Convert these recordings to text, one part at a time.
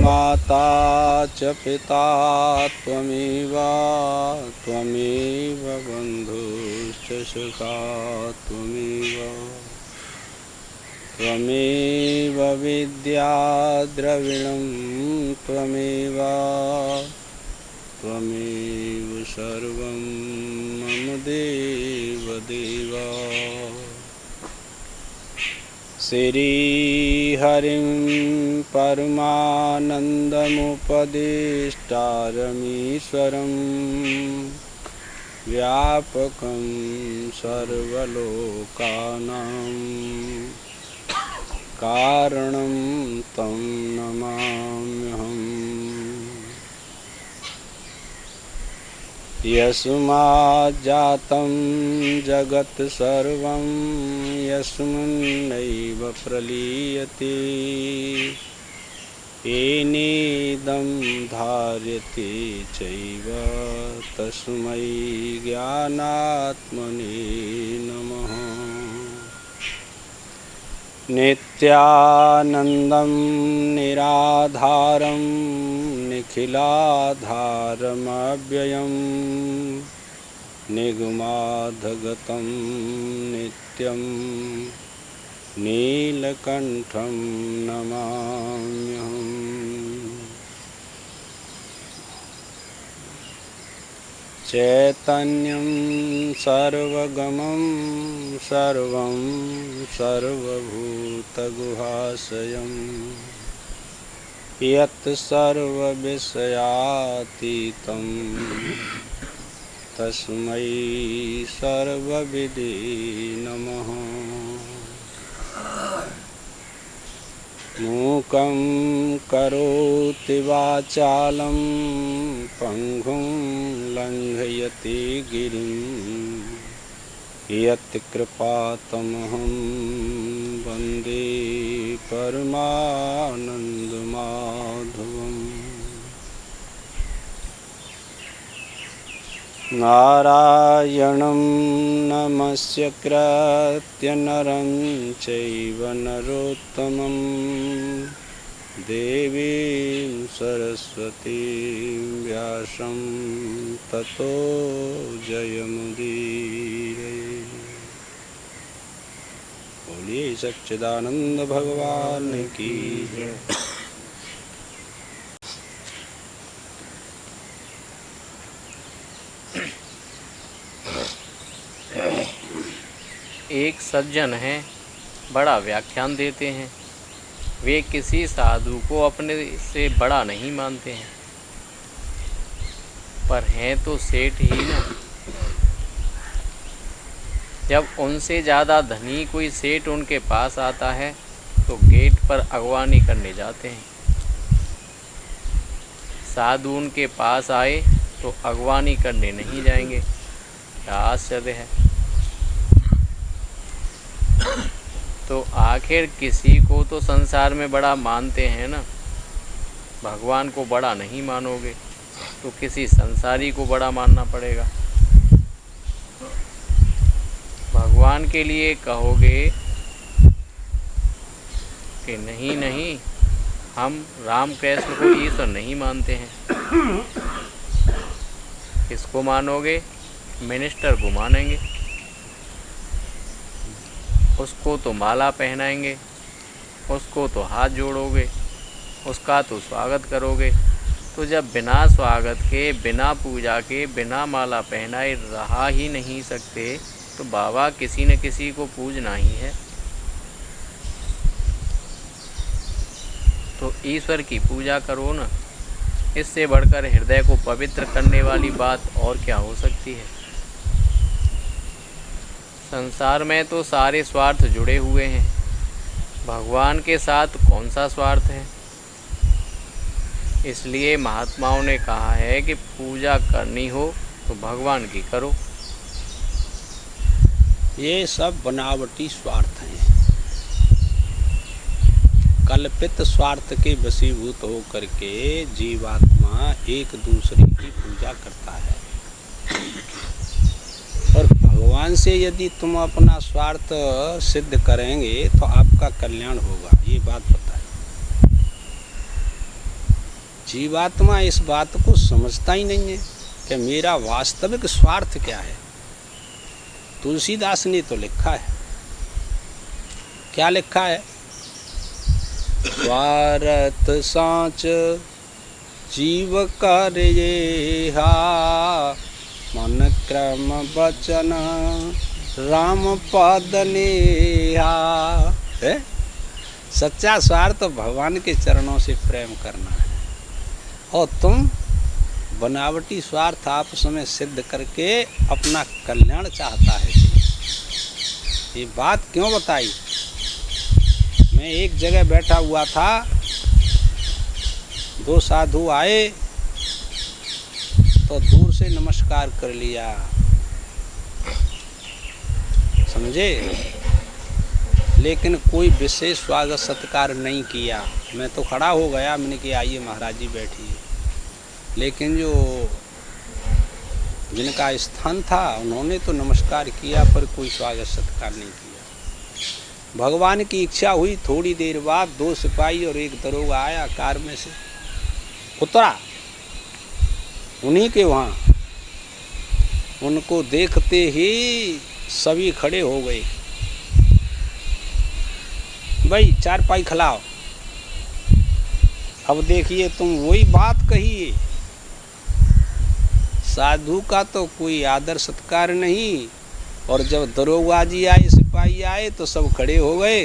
माता च पिता त्वमेव त्वमेव बन्धुश्च सखा त्वमेव त्वमेव विद्या द्रविणं त्वमेव त्वमेव सर्वं मम देव देव। श्रीहरिं परमानन्दमुपदेष्टारमीश्वरं व्यापकं सर्वलोकानां कारणं तं नमाम्यहम्। यस्माज्जातं जगत् सर्वं यस्मिन्नेव प्रलीयते येनेदं धार्यते चैव तस्मै ज्ञानात्मने नमः। नित्यानन्दं निराधारं निखिलाधारमव्ययं निगमाधगतं नित्यं नीलकण्ठं नमाम्यहम्। चैतन्यं सर्वगमं सर्वं सर्वभूतगुहाशयं यत् सर्वविषयातीतं तस्मै सर्वविदे नमः। मूकं करोति वाचालं पङ्गुं लङ्घयति गिरिं यत्कृपातमहं वन्दे परमानन्दमाधवम्। नारायणं नमस्कृत्य नरं चैव नरोत्तमं देवीं सरस्वतीं व्यासं ततो जयमुदीरये। बोलिए सच्चिदानंद भगवान की जय। एक सज्जन हैं, बड़ा व्याख्यान देते हैं। वे किसी साधु को अपने से बड़ा नहीं मानते हैं, पर हैं तो सेठ ही ना। जब उनसे ज़्यादा धनी कोई सेठ उनके पास आता है तो गेट पर अगवानी करने जाते हैं। साधु उनके पास आए तो अगवानी करने नहीं जाएंगे। क्या आश्चर्य है। तो आखिर किसी को तो संसार में बड़ा मानते हैं ना। भगवान को बड़ा नहीं मानोगे तो किसी संसारी को बड़ा मानना पड़ेगा। भगवान के लिए कहोगे कि नहीं नहीं, हम राम कृष्ण को ईश्वर नहीं मानते हैं। किसको मानोगे? मिनिस्टर को मानेंगे। उसको तो माला पहनाएंगे, उसको तो हाथ जोड़ोगे, उसका तो स्वागत करोगे। तो जब बिना स्वागत के, बिना पूजा के, बिना माला पहनाए रहा ही नहीं सकते तो बाबा किसी न किसी को पूजना ही है। तो ईश्वर की पूजा करो ना। इससे बढ़कर हृदय को पवित्र करने वाली बात और क्या हो सकती है। संसार में तो सारे स्वार्थ जुड़े हुए हैं, भगवान के साथ कौन सा स्वार्थ है। इसलिए महात्माओं ने कहा है कि पूजा करनी हो तो भगवान की करो। ये सब बनावटी स्वार्थ हैं। कल्पित स्वार्थ के वशीभूत होकर के जीवात्मा एक दूसरे की पूजा करता है। और भगवान से यदि तुम अपना स्वार्थ सिद्ध करेंगे तो आपका कल्याण होगा, ये बात बताए। जीवात्मा इस बात को समझता ही नहीं है कि मेरा वास्तविक स्वार्थ क्या है। तुलसीदास ने तो लिखा है, क्या लिखा है? स्वार्थ सांच जीव कर येहा, मन क्रम वचन राम पद नेहा। है सच्चा स्वार्थ तो भगवान के चरणों से प्रेम करना है, और तुम बनावटी स्वार्थ आपस में सिद्ध करके अपना कल्याण चाहता है। ये बात क्यों बताई? मैं एक जगह बैठा हुआ था, दो साधु आए तो दूर से नमस्कार कर लिया, समझे, लेकिन कोई विशेष स्वागत सत्कार नहीं किया। मैं तो खड़ा हो गया, मैंने कहा आइए महाराज जी बैठिए, लेकिन जो जिनका स्थान था उन्होंने तो नमस्कार किया पर कोई स्वागत सत्कार नहीं किया। भगवान की इच्छा हुई, थोड़ी देर बाद दो सिपाही और एक दरोगा आया, कार में से उतरा, उन्हीं के वहाँ। उनको देखते ही सभी खड़े हो गए, भाई चारपाई खिलाओ। अब देखिए तुम वही बात कही, साधु का तो कोई आदर सत्कार नहीं, और जब दरोगा जी आए, सिपाही आए तो सब खड़े हो गए।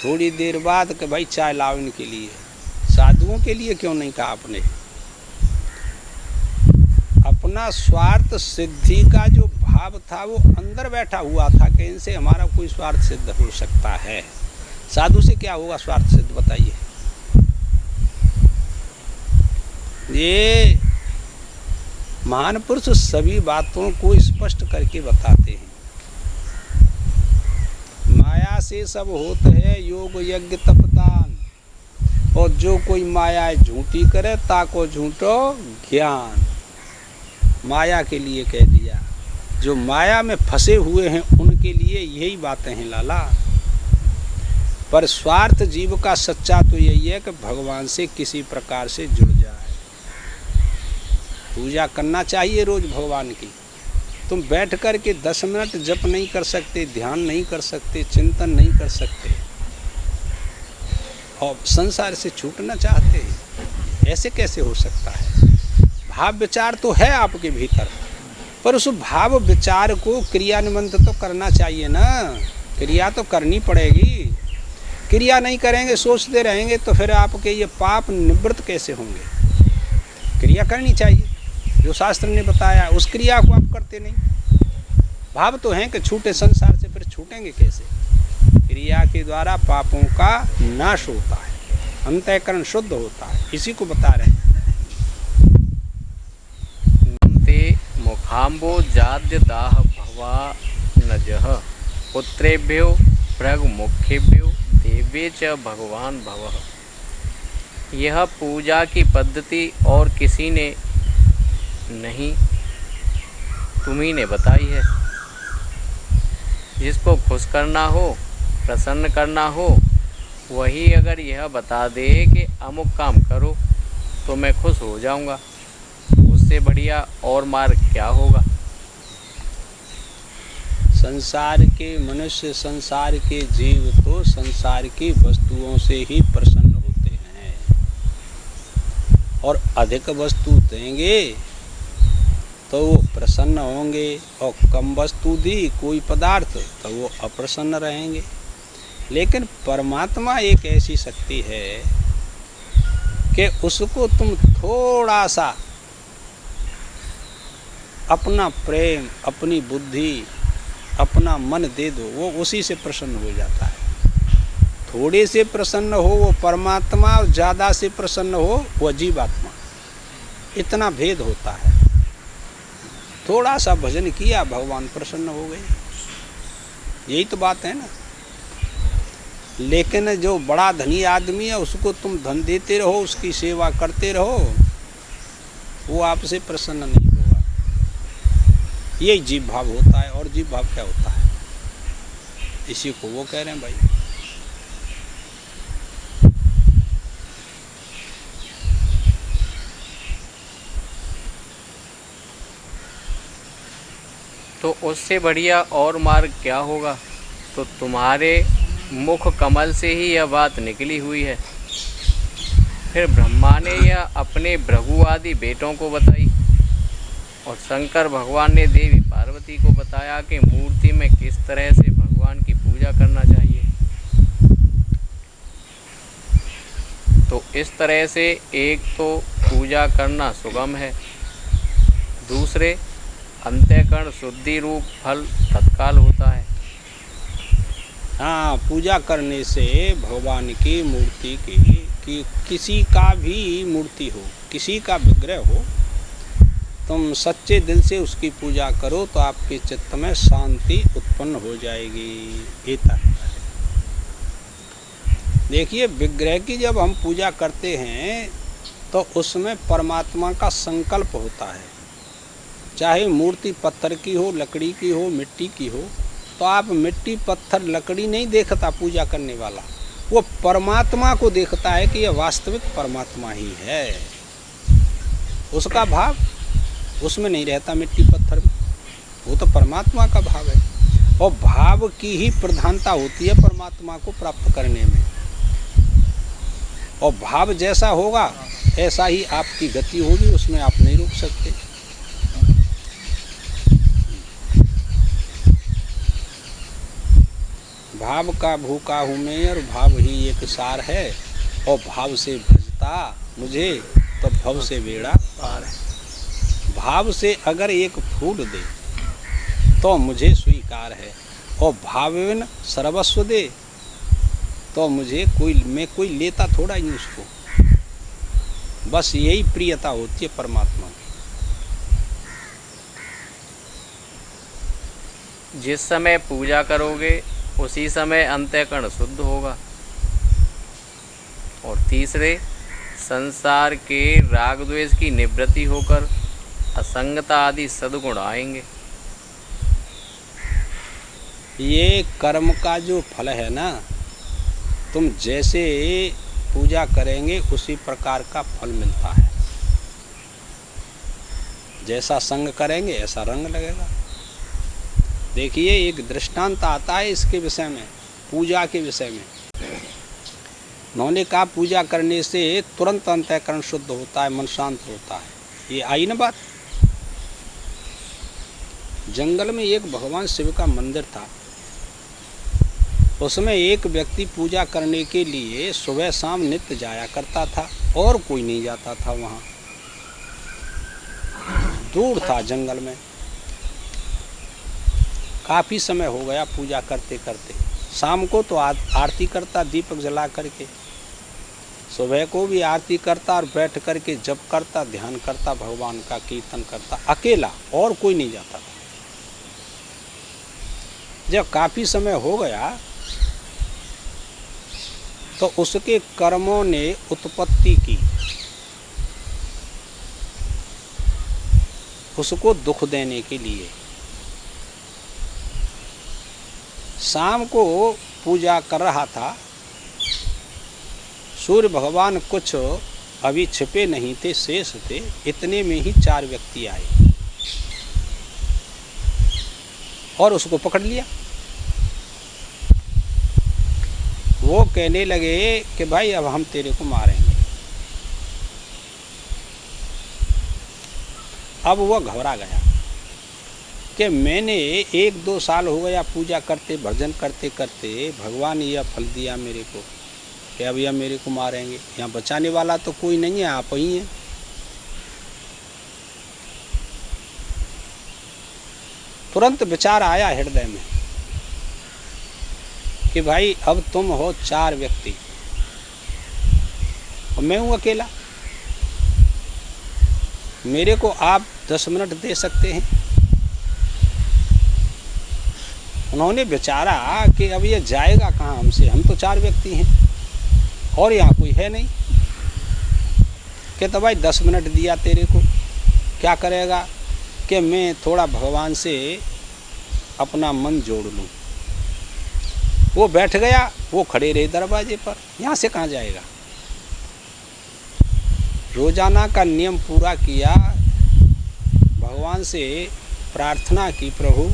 थोड़ी देर बाद कि भाई चाय लाओ इनके लिए। साधुओं के लिए क्यों नहीं कहा आपने? अपना स्वार्थ सिद्धि का जो भाव था वो अंदर बैठा हुआ था कि इनसे हमारा कोई स्वार्थ सिद्ध हो सकता है। साधु से क्या होगा स्वार्थ सिद्ध, बताइए? ये महान पुरुष सभी बातों को स्पष्ट करके बताते हैं। माया से सब होत है योग यज्ञ तपदान, और जो कोई माया झूठी करे ताको झूठो ज्ञान। माया के लिए कह दिया, जो माया में फंसे हुए हैं उनके लिए यही बातें हैं लाला। पर स्वार्थ जीव का सच्चा तो यही है कि भगवान से किसी प्रकार से जुड़ जाए। पूजा करना चाहिए रोज भगवान की। तुम बैठ कर के 10 मिनट जप नहीं कर सकते, ध्यान नहीं कर सकते, चिंतन नहीं कर सकते, और संसार से छूटना चाहते हैं, ऐसे कैसे हो सकता है? भाव विचार तो है आपके भीतर, पर उस भाव विचार को क्रियान्वित तो करना चाहिए ना। क्रिया तो करनी पड़ेगी। क्रिया नहीं करेंगे, सोचते रहेंगे, तो फिर आपके ये पाप निवृत्त कैसे होंगे? क्रिया करनी चाहिए, जो शास्त्र ने बताया, उस क्रिया को आप करते नहीं। भाव तो हैं कि छूटे संसार से, फिर छूटेंगे कैसे? क्रिया के द्वारा पापों का नाश होता है, अंतःकरण शुद्ध होता है, इसी को बता रहे हैं। मुखाम्बो जाद्य दाह भवा नजः, पुत्रेभ्यो भृग मुखेभ्यो देवे च भगवान भवः। यह पूजा की पद्धति और किसी ने नहीं, तुम्ही ने बताई है। जिसको खुश करना हो, प्रसन्न करना हो, वही अगर यह बता दे कि अमुक काम करो तो मैं खुश हो जाऊंगा, उससे बढ़िया और मार्ग क्या होगा? संसार के मनुष्य, संसार के जीव तो संसार की वस्तुओं से ही प्रसन्न होते हैं, और अधिक वस्तु देंगे तो वो प्रसन्न होंगे, और कम वस्तु दी कोई पदार्थ तो वो अप्रसन्न रहेंगे। लेकिन परमात्मा एक ऐसी शक्ति है कि उसको तुम थोड़ा सा अपना प्रेम, अपनी बुद्धि, अपना मन दे दो, वो उसी से प्रसन्न हो जाता है। थोड़े से प्रसन्न हो वो परमात्मा, और ज़्यादा से प्रसन्न हो वो जीवात्मा। इतना भेद होता है। थोड़ा सा भजन किया, भगवान प्रसन्न हो गए, यही तो बात है ना। लेकिन जो बड़ा धनी आदमी है उसको तुम धन देते रहो, उसकी सेवा करते रहो, वो आपसे प्रसन्न नहीं होगा। यही जीव भाव होता है। और जीव भाव क्या होता है? इसी को वो कह रहे हैं भाई। तो उससे बढ़िया और मार्ग क्या होगा। तो तुम्हारे मुख कमल से ही यह बात निकली हुई है। फिर ब्रह्मा ने यह अपने भृगु आदि बेटों को बताई और शंकर भगवान ने देवी पार्वती को बताया कि मूर्ति में किस तरह से भगवान की पूजा करना चाहिए। तो इस तरह से एक तो पूजा करना सुगम है, दूसरे अंतःकरण शुद्धि रूप फल तत्काल होता है। हाँ, पूजा करने से भगवान की मूर्ति की कि किसी का भी मूर्ति हो, किसी का विग्रह हो, तुम सच्चे दिल से उसकी पूजा करो तो आपके चित्त में शांति उत्पन्न हो जाएगी। ये तत्व है। देखिए, विग्रह की जब हम पूजा करते हैं तो उसमें परमात्मा का संकल्प होता है। चाहे मूर्ति पत्थर की हो, लकड़ी की हो, मिट्टी की हो, तो आप मिट्टी पत्थर लकड़ी नहीं देखता पूजा करने वाला, वो परमात्मा को देखता है कि यह वास्तविक परमात्मा ही है। उसका भाव उसमें नहीं रहता, मिट्टी पत्थर में, वो तो परमात्मा का भाव है। और भाव की ही प्रधानता होती है परमात्मा को प्राप्त करने में। और भाव जैसा होगा ऐसा ही आपकी गति होगी, उसमें आप नहीं रोक सकते। भाव का भूखा हूँ मैं और भाव ही एक सार है, और भाव से भजता मुझे तो भव से बेड़ा पार है। भाव से अगर एक फूल दे तो मुझे स्वीकार है, और भावेन सर्वस्व दे तो मुझे मैं कोई लेता थोड़ा ही उसको। बस यही प्रियता होती है परमात्मा की। जिस समय पूजा करोगे उसी समय अंतःकरण शुद्ध होगा। और तीसरे, संसार के राग द्वेष की निवृत्ति होकर असंगता आदि सद्गुण आएंगे। ये कर्म का जो फल है ना, तुम जैसे पूजा करेंगे उसी प्रकार का फल मिलता है। जैसा संग करेंगे ऐसा रंग लगेगा। देखिए, एक दृष्टांत आता है इसके विषय में, पूजा के विषय में। उन्होंने कहा पूजा करने से तुरंत अंतःकरण शुद्ध होता है, मन शांत होता है। ये आई ना बात। जंगल में एक भगवान शिव का मंदिर था। उसमें एक व्यक्ति पूजा करने के लिए सुबह शाम नित्य जाया करता था, और कोई नहीं जाता था वहाँ। दूर था जंगल में। काफ़ी समय हो गया पूजा करते करते। शाम को तो आरती करता दीपक जला करके, सुबह को भी आरती करता और बैठ करके जप करता, ध्यान करता, भगवान का कीर्तन करता, अकेला, और कोई नहीं जाता था। जब काफ़ी समय हो गया तो उसके कर्मों ने उत्पत्ति की, उसको दुख देने के लिए। शाम को पूजा कर रहा था, सूर्य भगवान कुछ अभी छिपे नहीं थे, शेष थे। इतने में ही 4 व्यक्ति आए और उसको पकड़ लिया। वो कहने लगे कि भाई अब हम तेरे को मारेंगे। अब वो घबरा गया कि मैंने 1-2 साल हो गया पूजा करते, भजन करते करते, भगवान ने यह फल दिया मेरे को कि अब यह मेरे को मारेंगे। यहाँ बचाने वाला तो कोई नहीं है, आप ही हैं। तुरंत विचार आया हृदय में कि भाई अब तुम हो 4 व्यक्ति और मैं हूँ अकेला, मेरे को आप 10 मिनट दे सकते हैं। उन्होंने विचारा कि अब ये जाएगा कहाँ हमसे, हम तो 4 व्यक्ति हैं और यहाँ कोई है नहीं। कहता भाई 10 मिनट दिया तेरे को, क्या करेगा कि मैं थोड़ा भगवान से अपना मन जोड़ लूँ। वो बैठ गया, वो खड़े रहे दरवाजे पर, यहाँ से कहाँ जाएगा। रोजाना का नियम पूरा किया, भगवान से प्रार्थना की, प्रभु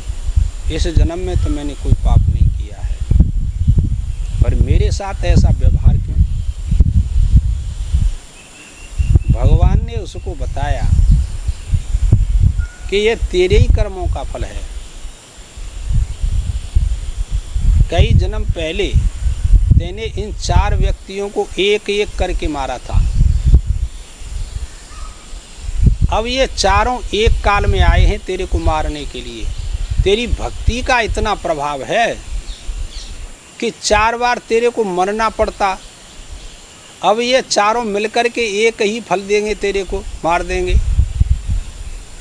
इस जन्म में तो मैंने कोई पाप नहीं किया है, पर मेरे साथ ऐसा व्यवहार क्यों? भगवान ने उसको बताया कि ये तेरे ही कर्मों का फल है। कई जन्म पहले तेने इन 4 व्यक्तियों को एक एक करके मारा था। अब ये चारों एक काल में आए हैं तेरे को मारने के लिए। तेरी भक्ति का इतना प्रभाव है कि 4 बार तेरे को मरना पड़ता, अब ये चारों मिलकर के एक ही फल देंगे, तेरे को मार देंगे।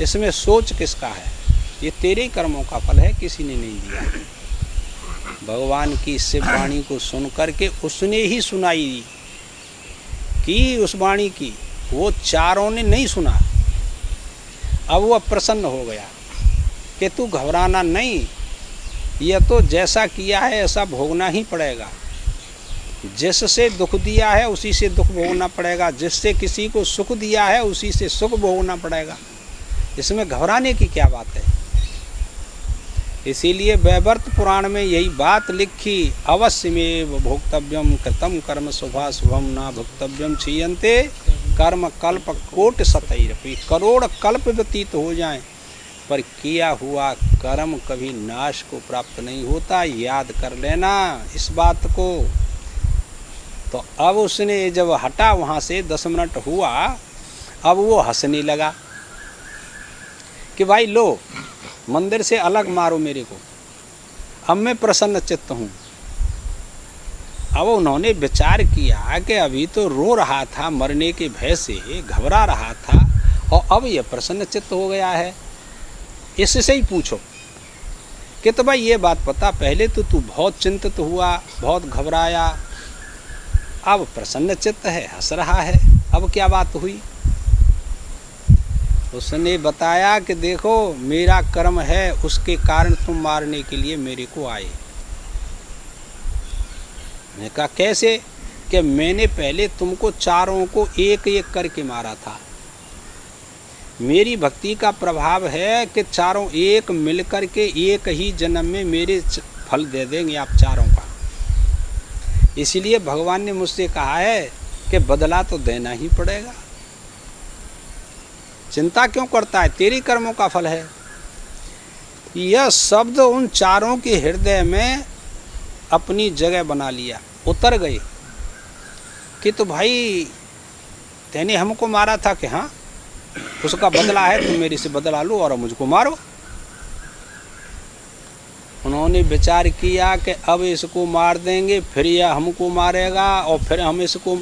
इसमें सोच किसका है? ये तेरे ही कर्मों का फल है, किसी ने नहीं दिया। भगवान की इस वाणी को सुन करके उसने ही सुनाई कि उस वाणी की वो चारों ने नहीं सुना। अब वह प्रसन्न हो गया कि तू घबराना नहीं, यह तो जैसा किया है ऐसा भोगना ही पड़ेगा। जिससे दुख दिया है उसी से दुख भोगना पड़ेगा, जिससे किसी को सुख दिया है उसी से सुख भोगना पड़ेगा। इसमें घबराने की क्या बात है? इसीलिए वैवर्त पुराण में यही बात लिखी, अवश्यमेव भोक्तव्यम कृतम कर्म शुभा शुभम ना भोक्तव्यम क्षीयन्ते कर्म कल्प कोटि शतैरपि। करोड़ कल्प व्यतीत हो जाएं पर किया हुआ कर्म कभी नाश को प्राप्त नहीं होता, याद कर लेना इस बात को। तो अब उसने जब हटा वहाँ से 10 मिनट हुआ, अब वो हंसने लगा कि भाई लो मंदिर से अलग मारो मेरे को, अब मैं प्रसन्न चित्त हूँ। अब उन्होंने विचार किया कि अभी तो रो रहा था, मरने के भय से घबरा रहा था, और अब यह प्रसन्न चित्त हो गया है। इससे ही पूछो कि तो भाई ये बात पता, पहले तो तू बहुत चिंतित हुआ, बहुत घबराया, अब प्रसन्न चित्त है, हंस रहा है, अब क्या बात हुई? उसने बताया कि देखो मेरा कर्म है, उसके कारण तुम मारने के लिए मेरे को आए। मैंने कहा कैसे? कि मैंने पहले तुमको चारों को एक एक करके मारा था। मेरी भक्ति का प्रभाव है कि चारों एक मिलकर के एक ही जन्म में मेरे फल दे देंगे आप चारों का। इसलिए भगवान ने मुझसे कहा है कि बदला तो देना ही पड़ेगा। चिंता क्यों करता है? तेरी कर्मों का फल है। यह शब्द उन चारों के हृदय में अपनी जगह बना लिया, उतर गए कि तो भाई तेने हमको मारा था कि हाँ, उसका बदला है, तुम मेरे से बदला लो और मुझको मारो। उन्होंने विचार किया कि अब इसको मार देंगे, फिर यह हमको मारेगा और फिर हम इसको,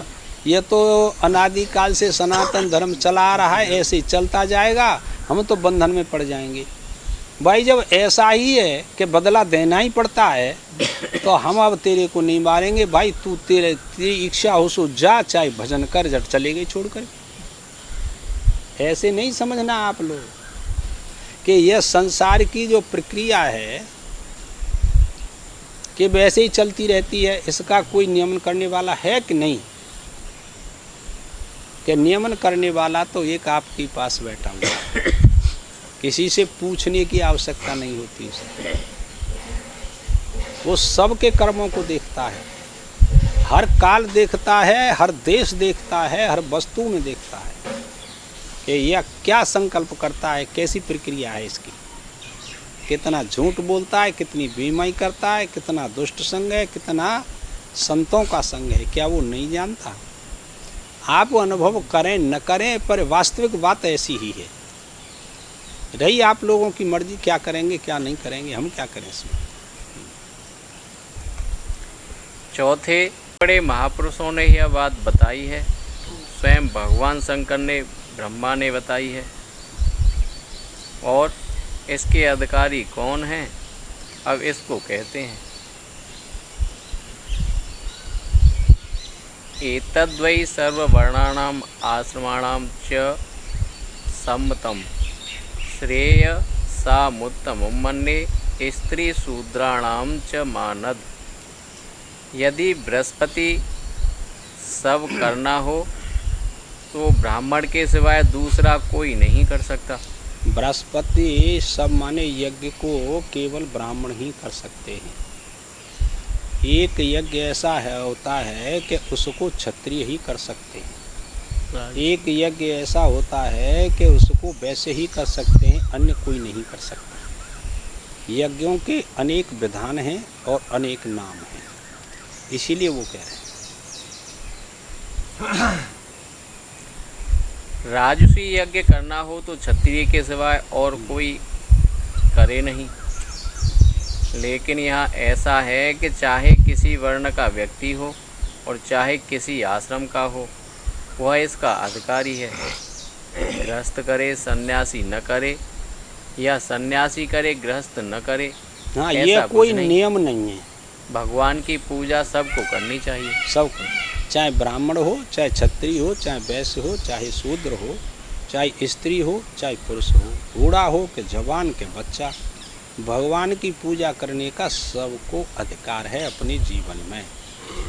यह तो अनादिकाल से सनातन धर्म चला आ रहा है, ऐसे ही चलता जाएगा, हम तो बंधन में पड़ जाएंगे। भाई जब ऐसा ही है कि बदला देना ही पड़ता है तो हम अब तेरे को नहीं मारेंगे। भाई तू तेरी इच्छा हो सो जा, चाहे भजन कर, जट चले गए छोड़ कर। ऐसे नहीं समझना आप लोग कि यह संसार की जो प्रक्रिया है कि वैसे ही चलती रहती है, इसका कोई नियमन करने वाला है कि नहीं? कि नियमन करने वाला तो एक आपके पास बैठा हुआ, किसी से पूछने की आवश्यकता नहीं होती उसे। वो सबके कर्मों को देखता है, हर काल देखता है, हर देश देखता है, हर वस्तु में देखता है कि यह क्या संकल्प करता है, कैसी प्रक्रिया है इसकी, कितना झूठ बोलता है, कितनी बेईमानी करता है, कितना दुष्ट संग है, कितना संतों का संग है, क्या वो नहीं जानता? आप अनुभव करें न करें, पर वास्तविक बात ऐसी ही है। रही आप लोगों की मर्जी, क्या करेंगे क्या नहीं करेंगे, हम क्या करें इसमें। चौथे बड़े महापुरुषों ने यह बात बताई है, स्वयं भगवान शंकर ने, ब्रह्मा ने बताई है। और इसके अधिकारी कौन हैं? अब इसको कहते हैं एतद्वै सर्ववर्णानाम आश्रमाणाम च सम्मतम श्रेय सामुत्तमं मन्ये स्त्री शूद्राणाम च मानद। यदि बृहस्पति सब करना हो तो ब्राह्मण के सिवाय दूसरा कोई नहीं कर सकता। बृहस्पति सब माने यज्ञ को केवल ब्राह्मण ही कर सकते हैं। एक यज्ञ ऐसा है होता है कि उसको क्षत्रिय ही कर सकते हैं। एक यज्ञ ऐसा होता है कि उसको वैसे ही कर सकते हैं, अन्य कोई नहीं कर सकता। यज्ञों के अनेक विधान हैं और अनेक नाम हैं, इसीलिए वो कह रहे हैं। राजसी यज्ञ करना हो तो क्षत्रिय के सिवाय और कोई करे नहीं। लेकिन यहाँ ऐसा है कि चाहे किसी वर्ण का व्यक्ति हो और चाहे किसी आश्रम का हो, वह इसका अधिकारी है। गृहस्थ करे सन्यासी न करे, या सन्यासी करे गृहस्थ न करे, हाँ, ऐसा ये कुछ कोई नहीं। नियम नहीं है। भगवान की पूजा सबको करनी चाहिए। सबको, चाहे ब्राह्मण हो, चाहे क्षत्रिय हो, चाहे वैश्य हो, चाहे शूद्र हो, चाहे स्त्री हो, चाहे पुरुष हो, बूढ़ा हो कि जवान के बच्चा, भगवान की पूजा करने का सबको अधिकार है अपने जीवन में।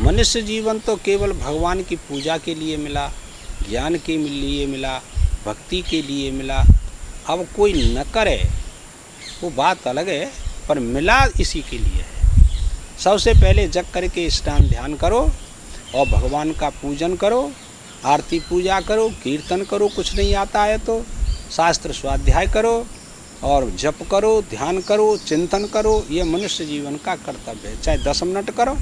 मनुष्य जीवन तो केवल भगवान की पूजा के लिए मिला, ज्ञान के लिए मिला, भक्ति के लिए मिला। अब कोई न करे वो बात अलग है, पर मिला इसी के लिए है। सबसे पहले जग करके स्नान ध्यान करो और भगवान का पूजन करो, आरती पूजा करो, कीर्तन करो, कुछ नहीं आता है तो शास्त्र स्वाध्याय करो और जप करो, ध्यान करो, चिंतन करो। ये मनुष्य जीवन का कर्तव्य है। चाहे 10 मिनट करो,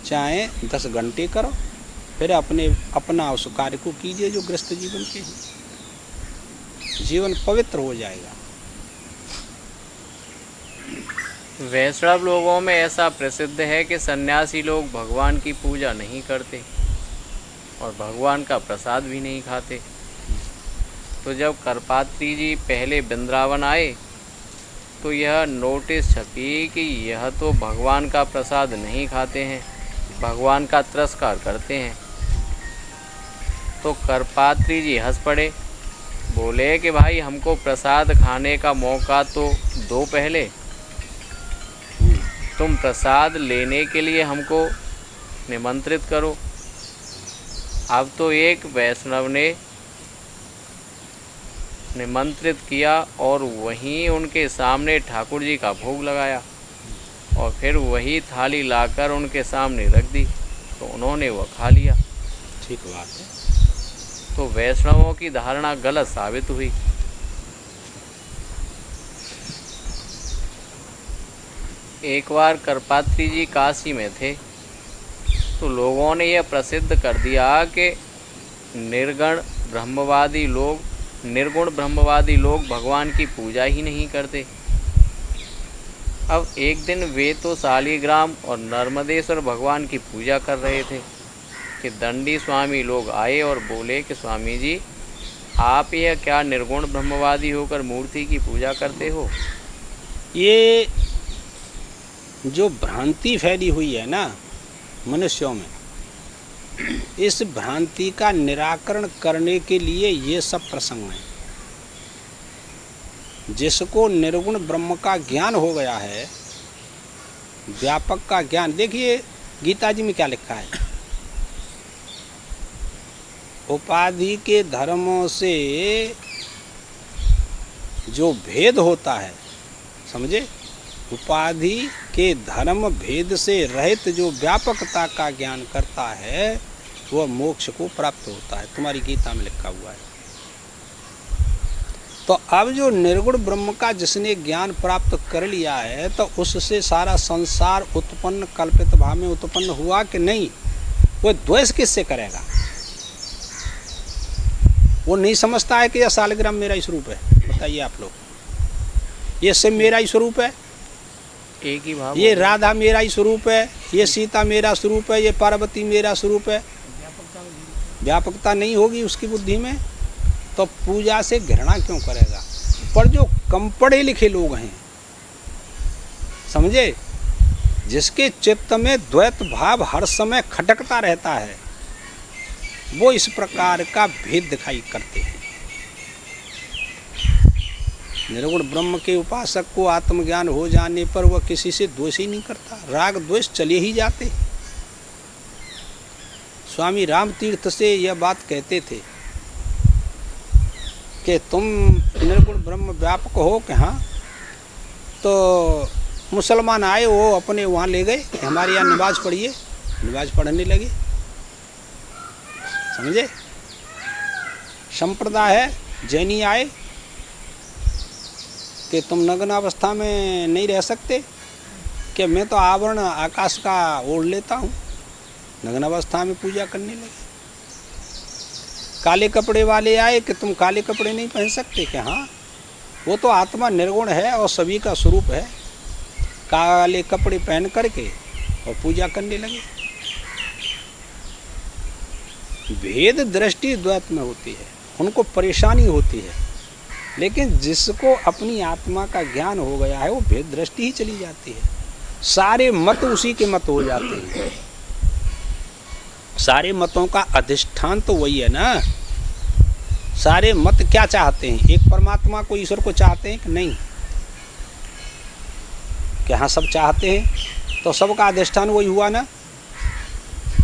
चाहे 10 घंटे करो, फिर अपना उस कार्य को कीजिए जो गृहस्थ जीवन के हैं। जीवन पवित्र हो जाएगा। वैष्णव लोगों में ऐसा प्रसिद्ध है कि सन्यासी लोग भगवान की पूजा नहीं करते और भगवान का प्रसाद भी नहीं खाते। तो जब करपात्री जी पहले वृंदावन आए तो यह नोटिस छपी कि यह तो भगवान का प्रसाद नहीं खाते हैं, भगवान का तिरस्कार करते हैं। तो करपात्री जी हंस पड़े, बोले कि भाई हमको प्रसाद खाने का मौका तो दो पहले, तुम प्रसाद लेने के लिए हमको निमंत्रित करो। अब तो एक वैष्णव ने निमंत्रित किया और वहीं उनके सामने ठाकुर जी का भोग लगाया और फिर वही थाली लाकर उनके सामने रख दी, तो उन्होंने वह खा लिया। ठीक बात है। तो वैष्णवों की धारणा गलत साबित हुई। एक बार करपात्री जी काशी में थे तो लोगों ने यह प्रसिद्ध कर दिया कि निर्गुण ब्रह्मवादी लोग भगवान की पूजा ही नहीं करते। अब एक दिन वे तो शालिग्राम और नर्मदेश्वर भगवान की पूजा कर रहे थे कि दंडी स्वामी लोग आए और बोले कि स्वामी जी, आप यह क्या निर्गुण ब्रह्मवादी होकर मूर्ति की पूजा करते हो? ये जो भ्रांति फैली हुई है ना मनुष्यों में, इस भ्रांति का निराकरण करने के लिए ये सब प्रसंग हैं। जिसको निर्गुण ब्रह्म का ज्ञान हो गया है, व्यापक का ज्ञान, देखिए गीता जी में क्या लिखा है, उपाधि के धर्मों से जो भेद होता है, समझे, उपाधि के धर्म भेद से रहित जो व्यापकता का ज्ञान करता है वह मोक्ष को प्राप्त होता है। तुम्हारी गीता में लिखा हुआ है। तो अब जो निर्गुण ब्रह्म का जिसने ज्ञान प्राप्त कर लिया है तो उससे सारा संसार उत्पन्न कल्पित भाव में उत्पन्न हुआ कि नहीं? वो द्वेष किससे करेगा? वो नहीं समझता है कि यह शालिग्राम मेरा ही स्वरूप है। बताइए आप लोग, ये शिव मेरा ही स्वरूप है, एक ही भाव, ये राधा मेरा ही स्वरूप है, ये सीता मेरा स्वरूप है, ये पार्वती मेरा स्वरूप है। व्यापकता नहीं होगी उसकी बुद्धि में तो पूजा से घृणा क्यों करेगा? पर जो कम पढ़े लिखे लोग हैं, समझे, जिसके चित्त में द्वैत भाव हर समय खटकता रहता है, वो इस प्रकार का भेद दिखाई करते हैं। निर्गुण ब्रह्म के उपासक को आत्मज्ञान हो जाने पर वह किसी से द्वेष ही नहीं करता, राग द्वेष चले ही जाते। स्वामी राम तीर्थ से यह बात कहते थे कि तुम निर्गुण ब्रह्म व्यापक हो कि हाँ, तो मुसलमान आए, वो अपने वहाँ ले गए, हमारे यहाँ नमाज पढ़िए, नमाज पढ़ने लगे। समझे? संप्रदाय है, जैनी आए कि तुम नग्न अवस्था में नहीं रह सकते, कि मैं तो आवरण आकाश का ओढ़ लेता हूँ, नग्न अवस्था में पूजा करने लगे। काले कपड़े वाले आए कि तुम काले कपड़े नहीं पहन सकते, कि हाँ, वो तो आत्मा निर्गुण है और सभी का स्वरूप है। काले कपड़े पहन करके और पूजा करने लगे। भेद दृष्टि द्वैत में होती है, उनको परेशानी होती है, लेकिन जिसको अपनी आत्मा का ज्ञान हो गया है वो भेद दृष्टि ही चली जाती है। सारे मत उसी के मत हो जाते हैं। सारे मतों का अधिष्ठान तो वही है ना। सारे मत क्या चाहते हैं? एक परमात्मा को, ईश्वर को चाहते हैं कि नहीं? क्या हाँ, सब चाहते हैं, तो सबका अधिष्ठान वही हुआ ना।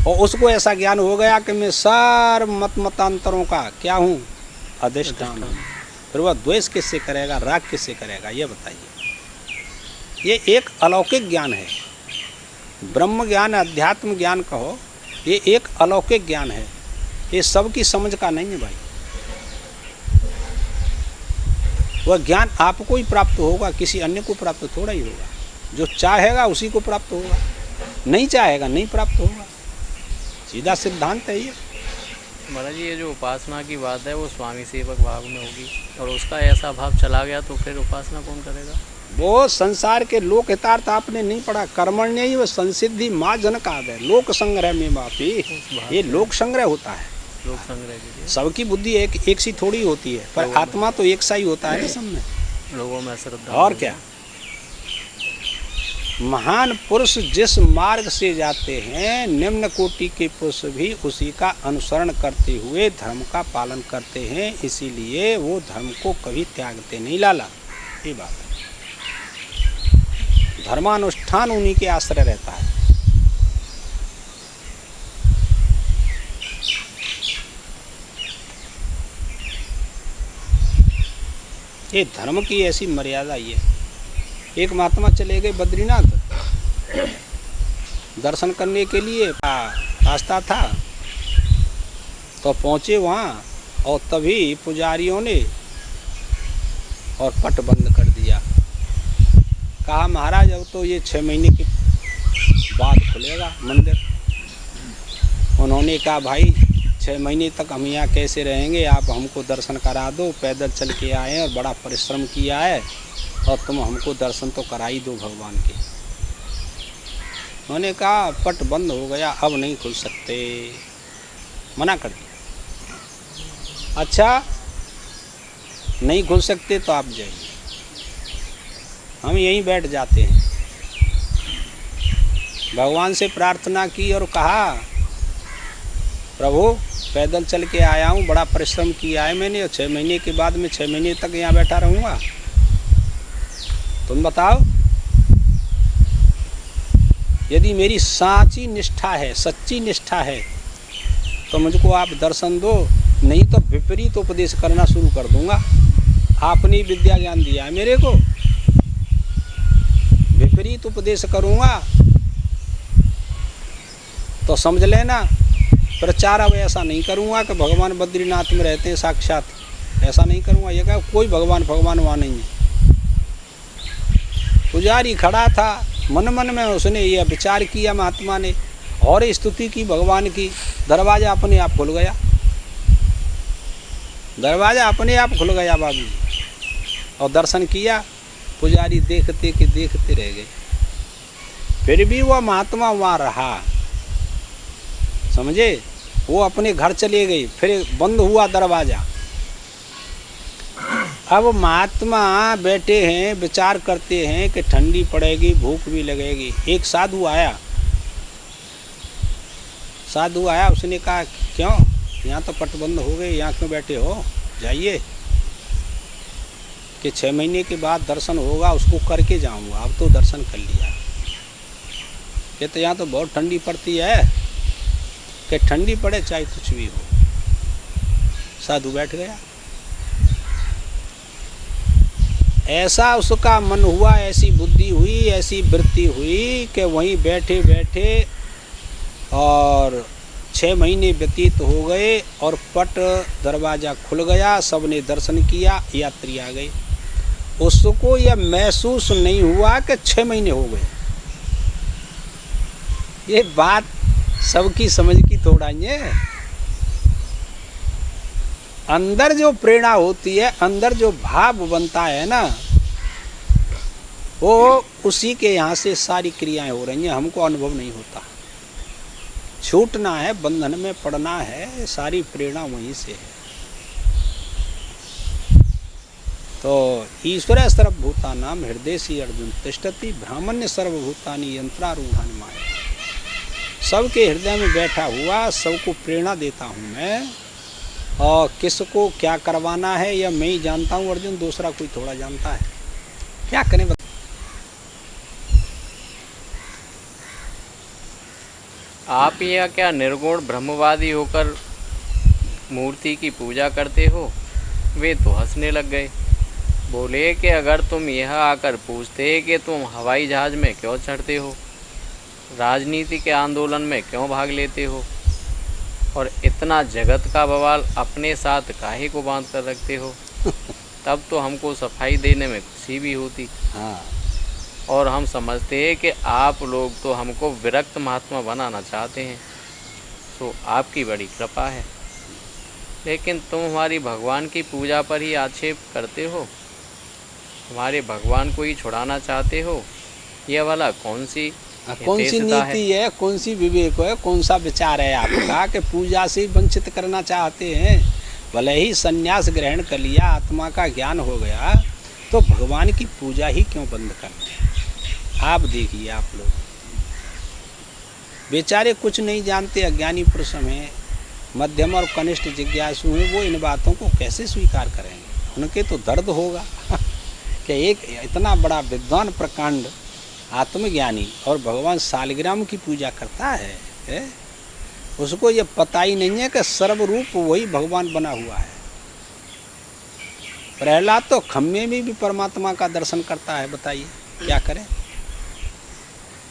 और उसको ऐसा ज्ञान हो गया कि मैं सार मतांतरों का क्या हूँ? अधिष्ठान हूँ। फिर वह द्वेष किससे करेगा, राग किससे करेगा, ये बताइए। ये एक अलौकिक ज्ञान है। ब्रह्म ज्ञान, अध्यात्म ज्ञान कहो, ये एक अलौकिक ज्ञान है। ये सबकी समझ का नहीं है भाई। वह ज्ञान आपको ही प्राप्त होगा, किसी अन्य को प्राप्त थोड़ा ही होगा। जो चाहेगा उसी को प्राप्त होगा, नहीं चाहेगा नहीं प्राप्त होगा। सीधा सिद्धांत है ये। महाराज ये जो उपासना की बात है वो स्वामी सेवक भाव में होगी, और उसका ऐसा भाव चला गया तो फिर उपासना कौन करेगा? वो संसार के लोक हितार्थ आपने नहीं पढ़ा। कर्मण्य ही वो संसिद्धि माँ जनकाद है। लोक संग्रह में माफी, ये लोक संग्रह होता है। लोक संग्रह के लिए सबकी बुद्धि एक सी थोड़ी होती है, पर आत्मा तो एक सा ही होता है सब में। लोगों में श्रद्धा। और क्या, महान पुरुष जिस मार्ग से जाते हैं, निम्न कोटि के पुरुष भी उसी का अनुसरण करते हुए धर्म का पालन करते हैं। इसीलिए वो धर्म को कभी त्यागते नहीं। लाला, ये बात है। धर्मानुष्ठान उन्हीं के आश्रय रहता है। ये धर्म की ऐसी मर्यादा ही है। एक महात्मा चले गए बद्रीनाथ दर्शन करने के लिए, रास्ता था तो पहुँचे वहाँ, और तभी पुजारियों ने और पट बंद कर दिया। कहा महाराज अब तो ये 6 महीने के बाद खुलेगा मंदिर। उन्होंने कहा भाई 6 महीने तक हम यहाँ कैसे रहेंगे, आप हमको दर्शन करा दो। पैदल चल के आए और बड़ा परिश्रम किया है, और तुम हमको दर्शन तो करा ही दो भगवान के। उन्होंने कहा पट बंद हो गया, अब नहीं खुल सकते, मना कर दिया। अच्छा नहीं खुल सकते तो आप जाइए, हम यहीं बैठ जाते हैं। भगवान से प्रार्थना की और कहा प्रभु पैदल चल के आया हूँ, बड़ा परिश्रम किया है मैंने, और 6 महीने के बाद मैं 6 महीने तक यहाँ बैठा रहूँगा। तुम बताओ, यदि मेरी साची निष्ठा है, सच्ची निष्ठा है, तो मुझको आप दर्शन दो, नहीं तो विपरीत उपदेश करना शुरू कर दूंगा। आपने विद्या ज्ञान दिया है मेरे को, विपरीत उपदेश करूंगा तो समझ लेना। प्रचार अब ऐसा नहीं करूंगा कि भगवान बद्रीनाथ में रहते हैं साक्षात, ऐसा नहीं करूंगा। ये कहा कोई भगवान वहाँ नहीं है। पुजारी खड़ा था, मन मन में उसने ये विचार किया महात्मा ने, और स्तुति की भगवान की। दरवाज़ा अपने आप खुल गया, दरवाज़ा अपने आप खुल गया बाबू, और दर्शन किया। पुजारी देखते कि देखते रह गए। फिर भी वह महात्मा वहाँ रहा, समझे। वो अपने घर चले गए, फिर बंद हुआ दरवाज़ा। अब महात्मा बैठे हैं, विचार करते हैं कि ठंडी पड़ेगी, भूख भी लगेगी। एक साधु आया, उसने कहा क्यों, यहाँ तो पट बंद हो गए, यहाँ क्यों बैठे हो, जाइए कि 6 महीने के बाद दर्शन होगा, उसको करके जाऊँगा। अब तो दर्शन कर लिया। कहते यहाँ तो बहुत ठंडी पड़ती है, कि ठंडी पड़े चाहे कुछ भी हो। साधु बैठ गया। ऐसा उसका मन हुआ, ऐसी बुद्धि हुई, ऐसी वृत्ति हुई कि वहीं बैठे बैठे और 6 महीने व्यतीत हो गए और पट दरवाज़ा खुल गया, सबने दर्शन किया, यात्री आ गए। उसको यह महसूस नहीं हुआ कि 6 महीने हो गए। ये बात सबकी समझ की थोड़ा ही है। अंदर जो प्रेरणा होती है, अंदर जो भाव बनता है ना, वो उसी के यहाँ से सारी क्रियाएं हो रही हैं, हमको अनुभव नहीं होता। छूटना है, बंधन में पड़ना है, सारी प्रेरणा वहीं से है। तो ईश्वर सर्वभूतानां हृदयेषु अर्जुन तिष्ठति ब्राह्मण्य सर्वभूतानि यंत्रारूढ़ानि माया। सबके हृदय में बैठा हुआ, सबको प्रेरणा देता हूँ मैं, और किसको क्या करवाना है यह मैं ही जानता हूँ अर्जुन, दूसरा कोई थोड़ा जानता है। क्या करें बता? आप यह क्या निर्गुण ब्रह्मवादी होकर मूर्ति की पूजा करते हो? वे तो हंसने लग गए। बोले कि अगर तुम यह आकर पूछते कि तुम हवाई जहाज में क्यों चढ़ते हो, राजनीति के आंदोलन में क्यों भाग लेते हो, और इतना जगत का बवाल अपने साथ काहे को बांध कर रखते हो, तब तो हमको सफाई देने में खुशी भी होती। हाँ। और हम समझते हैं कि आप लोग तो हमको विरक्त महात्मा बनाना चाहते हैं, तो आपकी बड़ी कृपा है। लेकिन तुम हमारी भगवान की पूजा पर ही आक्षेप करते हो, हमारे भगवान को ही छुड़ाना चाहते हो। यह वाला कौन सी नीति है, कौन सी विवेक है, कौन सा विचार है आपका कि पूजा से वंचित करना चाहते हैं? भले ही संन्यास ग्रहण कर लिया, आत्मा का ज्ञान हो गया, तो भगवान की पूजा ही क्यों बंद करते हैं? आप देखिए, आप लोग बेचारे कुछ नहीं जानते, अज्ञानी पुरुष हैं, मध्यम और कनिष्ठ जिज्ञासु हैं, वो इन बातों को कैसे स्वीकार करेंगे? उनके तो दर्द होगा कि एक इतना बड़ा विद्वान प्रकांड आत्मज्ञानी और भगवान सालिग्राम की पूजा करता है, उसको ये पता ही नहीं है कि सर्वरूप वही भगवान बना हुआ है। प्रहलाद तो खम्भे में भी परमात्मा का दर्शन करता है, बताइए क्या करें?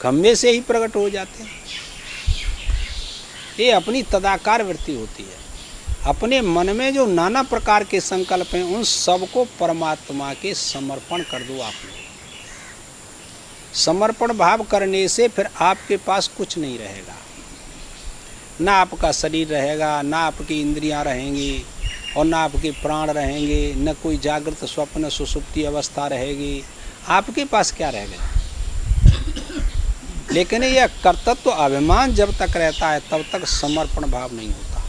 खम्भे से ही प्रकट हो जाते हैं। ये अपनी तदाकार वृत्ति होती है। अपने मन में जो नाना प्रकार के संकल्प हैं, उन सबको परमात्मा के समर्पण कर दो। आप लोग समर्पण भाव करने से फिर आपके पास कुछ नहीं रहेगा, ना आपका शरीर रहेगा, ना आपकी इंद्रियां रहेंगी, और ना आपके प्राण रहेंगे, न कोई जागृत स्वप्न सुसुप्ति अवस्था रहेगी। आपके पास क्या रह गया? लेकिन यह कर्तृत्व अभिमान जब तक रहता है, तब तक समर्पण भाव नहीं होता।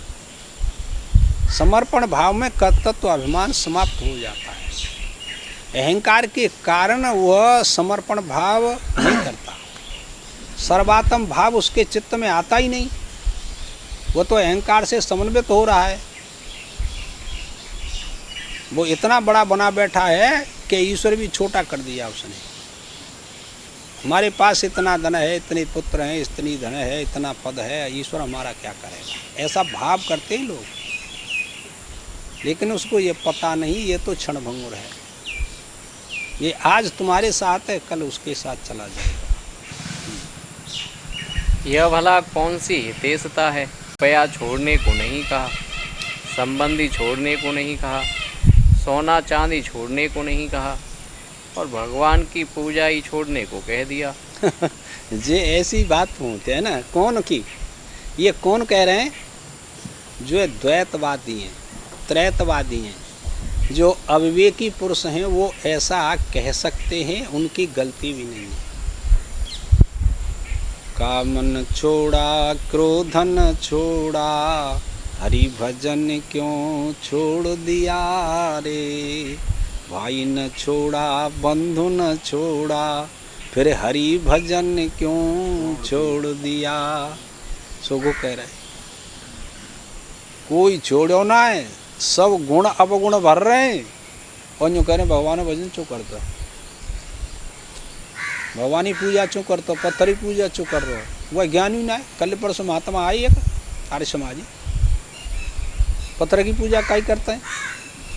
समर्पण भाव में कर्तृत्व अभिमान समाप्त हो जाता है। अहंकार के कारण वह समर्पण भाव नहीं करता, सर्वात्म भाव उसके चित्त में आता ही नहीं। वो तो अहंकार से समन्वित हो रहा है। वो इतना बड़ा बना बैठा है कि ईश्वर भी छोटा कर दिया उसने। हमारे पास इतना धन है, इतने पुत्र हैं, इतनी धन है, इतना पद है, ईश्वर हमारा क्या करेगा? ऐसा भाव करते हैं लोग। लेकिन उसको ये पता नहीं, ये तो क्षणभंगुर है। ये आज तुम्हारे साथ है, कल उसके साथ चला जाएगा। यह भला कौन सी हितेशता है? रुपया छोड़ने को नहीं कहा, संबंधी छोड़ने को नहीं कहा, सोना चांदी छोड़ने को नहीं कहा, और भगवान की पूजा ही छोड़ने को कह दिया। ये ऐसी बात पूछते हैं ना, कौन की? ये कौन कह रहे हैं? जो द्वैतवादी हैं, त्रैतवादी हैं, जो अविवेकी पुरुष हैं, वो ऐसा कह सकते हैं, उनकी गलती भी नहीं है। कामन छोड़ा, क्रोधन छोड़ा, हरि भजन क्यों छोड़ दिया रे? भाई न छोड़ा, बंधु न छोड़ा, फिर हरि भजन क्यों छोड़ दिया? सो वो कह रहे कोई छोड़ो ना है, सब गुण अवगुण भर रहे हैं, और यूँ कह रहे भगवान भजन चो कर दो, भगवानी पूजा चो कर दो, पत्थरी पूजा चो कर रहे हो। वह ज्ञानी ना है। कल परसों महात्मा आई एक आर्य समाजी, पत्थर की पूजा काई करते हैं।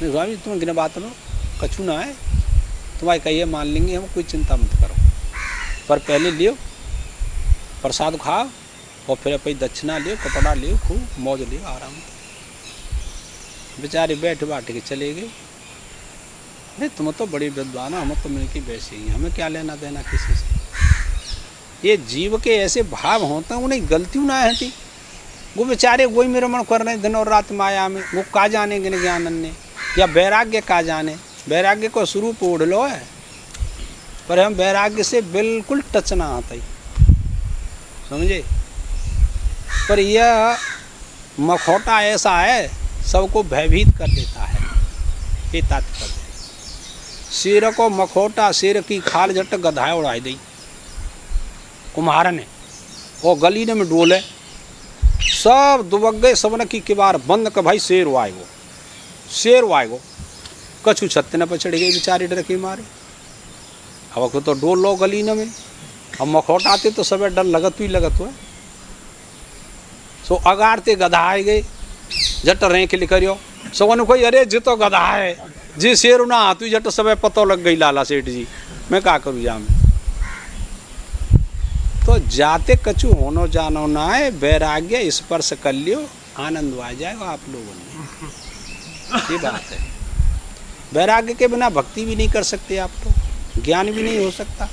स्वामी तुम्हें गिन बात लो, कछु ना है, तुम्हारी कहिए मान लेंगे हम, कोई चिंता मत करो, पर पहले लियो प्रसाद खाओ और फिर अपनी दक्षिणा लियो, कपड़ा लियो, खूब मौज लियो, आराम। बेचारे बैठ बाट के चले गए। अरे तुम तो बड़ी विद्वान हो, हम तो मिलके वैसे ही, हमें क्या लेना देना किसी से। ये जीव के ऐसे भाव होते हैं, उन्हें गलती ना है। वो बेचारे वही मेरे मन कर रहे हैं दिन और रात माया में, वो का जाने ज्ञान ने या वैराग्य का जाने। वैराग्य को स्वरूप ओढ़ लो है, पर हम वैराग्य से बिल्कुल टच ना आता ही, समझे। पर यह मखौटा ऐसा है, सबको भयभीत कर देता है। ये तात्पर्य शेर को मखौटा, शेर की खाल जट गधाए उड़ाई दी कुम्हार ने, और गली ने में डोले सब दुबक गए, सबने की किबार बंद कर भाई शेर आएगो, शेर आएगो। कछु छत्ते न पर चढ़ गए बेचारे डर के मारे। अब तो डोल लो गली न में, अब मखौट आते तो सब डर लगत हुई लगत हुआ। सो अगारते गधाए गए, जट रेंक लिखरियो सो कोई अरे जी तो गधा है जी, शेर ना आती जट सब पतो लग गई लाला सेठ जी, मैं क्या करूँ जा में। तो जाते कछु होनो जानो ना है, वैराग्य स्पर्श कर लियो, आनंद आ जाएगा आप लोगों ने। ये बात है, वैराग्य के बिना भक्ति भी नहीं कर सकते आप, तो ज्ञान भी नहीं हो सकता।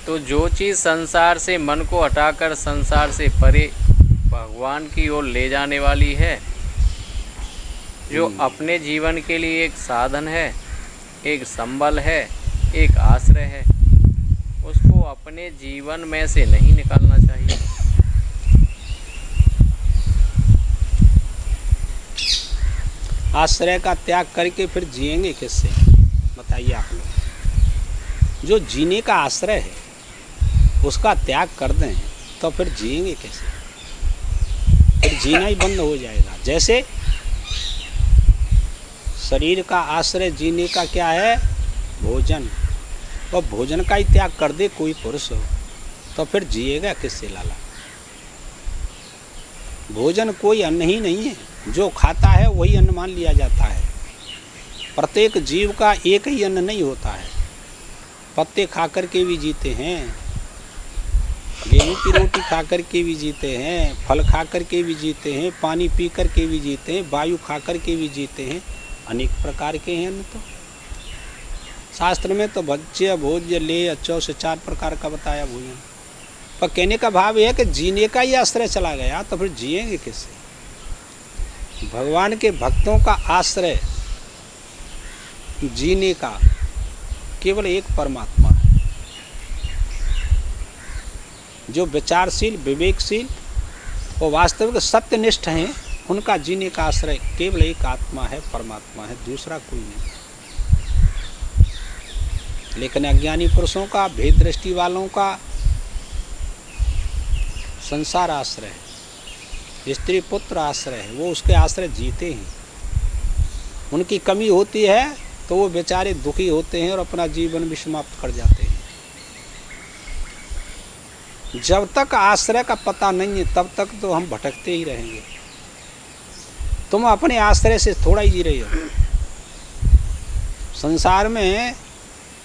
तो जो चीज़ संसार से मन को हटाकर संसार से परे भगवान की ओर ले जाने वाली है, जो अपने जीवन के लिए एक साधन है, एक संबल है, एक आश्रय है, उसको अपने जीवन में से नहीं निकालना चाहिए। आश्रय का त्याग करके फिर जिएंगे किससे, बताइए आप लोग। जो जीने का आश्रय है उसका त्याग कर दें तो फिर जिएंगे कैसे, फिर जीना ही बंद हो जाएगा। जैसे शरीर का आश्रय जीने का क्या है, भोजन, और भोजन का ही त्याग कर दे कोई पुरुष तो फिर जिएगा किससे लाला। भोजन कोई अन्न ही नहीं है, जो खाता है वही अन्न मान लिया जाता है। प्रत्येक जीव का एक ही अन्न नहीं होता है। पत्ते खाकर के भी जीते हैं, गेहूं की रोटी खाकर के भी जीते हैं, फल खाकर के भी जीते हैं, पानी पी कर के भी जीते हैं, वायु खाकर के भी जीते हैं। अनेक प्रकार के हैं अन्न। तो शास्त्र में तो भज्य भोज्य लेय अच्छो से 4 प्रकार का बताया भोजन। पर कहने का भाव यह है कि जीने का ही आश्रय चला गया तो फिर जिएंगे किससे। भगवान के भक्तों का आश्रय जीने का केवल एक परमात्मा है। जो विचारशील, विवेकशील और वास्तविक सत्यनिष्ठ हैं, उनका जीने का आश्रय केवल एक आत्मा है, परमात्मा है, दूसरा कोई नहीं। लेकिन अज्ञानी पुरुषों का, भेद दृष्टि वालों का संसार आश्रय है, स्त्री पुत्र आश्रय है, वो उसके आश्रय जीते हैं। उनकी कमी होती है तो वो बेचारे दुखी होते हैं और अपना जीवन भी समाप्त कर जाते हैं। जब तक आश्रय का पता नहीं है तब तक तो हम भटकते ही रहेंगे। तुम अपने आश्रय से थोड़ा ही जी रहे हो। संसार में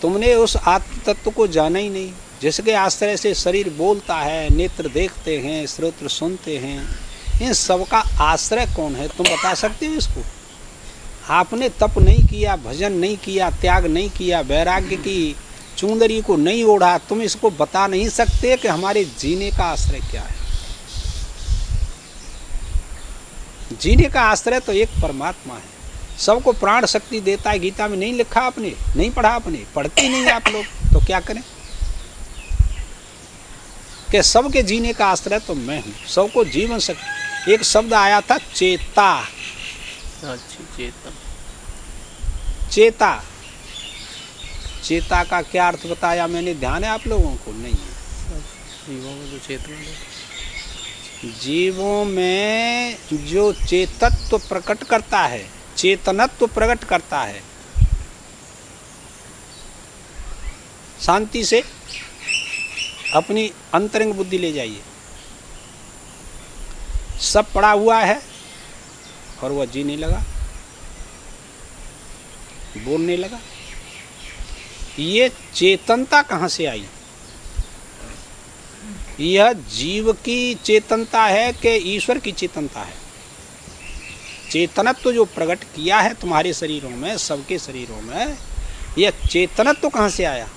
तुमने उस आत्म तत्व को जाना ही नहीं, जिसके आश्रय से शरीर बोलता है, नेत्र देखते हैं, श्रोत्र सुनते हैं। इन सबका आश्रय कौन है, तुम बता सकते हो इसको? आपने तप नहीं किया, भजन नहीं किया, त्याग नहीं किया, वैराग्य की चुंदरी को नहीं ओढ़ा, तुम इसको बता नहीं सकते कि हमारे जीने का आश्रय क्या है। जीने का आश्रय तो एक परमात्मा है, सबको प्राण शक्ति देता है। गीता में नहीं लिखा आपने, नहीं पढ़ा आपने, पढ़ते नहीं आप लोग, तो क्या करें कि सबके जीने का आश्रय तो मैं हूँ, सबको जीवन शक्ति। एक शब्द आया था चेता। अच्छी चेता, चेता, चेता का क्या अर्थ बताया मैंने, ध्यान है आप लोगों को? नहीं है। जीवों में जो चेतना, जीवों में जो चेतत्व प्रकट करता है, चेतनत्व प्रकट करता है, शांति से अपनी अंतरंग बुद्धि ले जाइए। सब पड़ा हुआ है और वह जीने लगा। बोलने लगा। ये चेतनता कहाँ से आई? यह जीव की चेतनता है कि ईश्वर की चेतनता है? चेतनत्व जो प्रकट किया है तुम्हारे शरीरों में, सबके शरीरों में, यह चेतनत्व कहाँ से आया?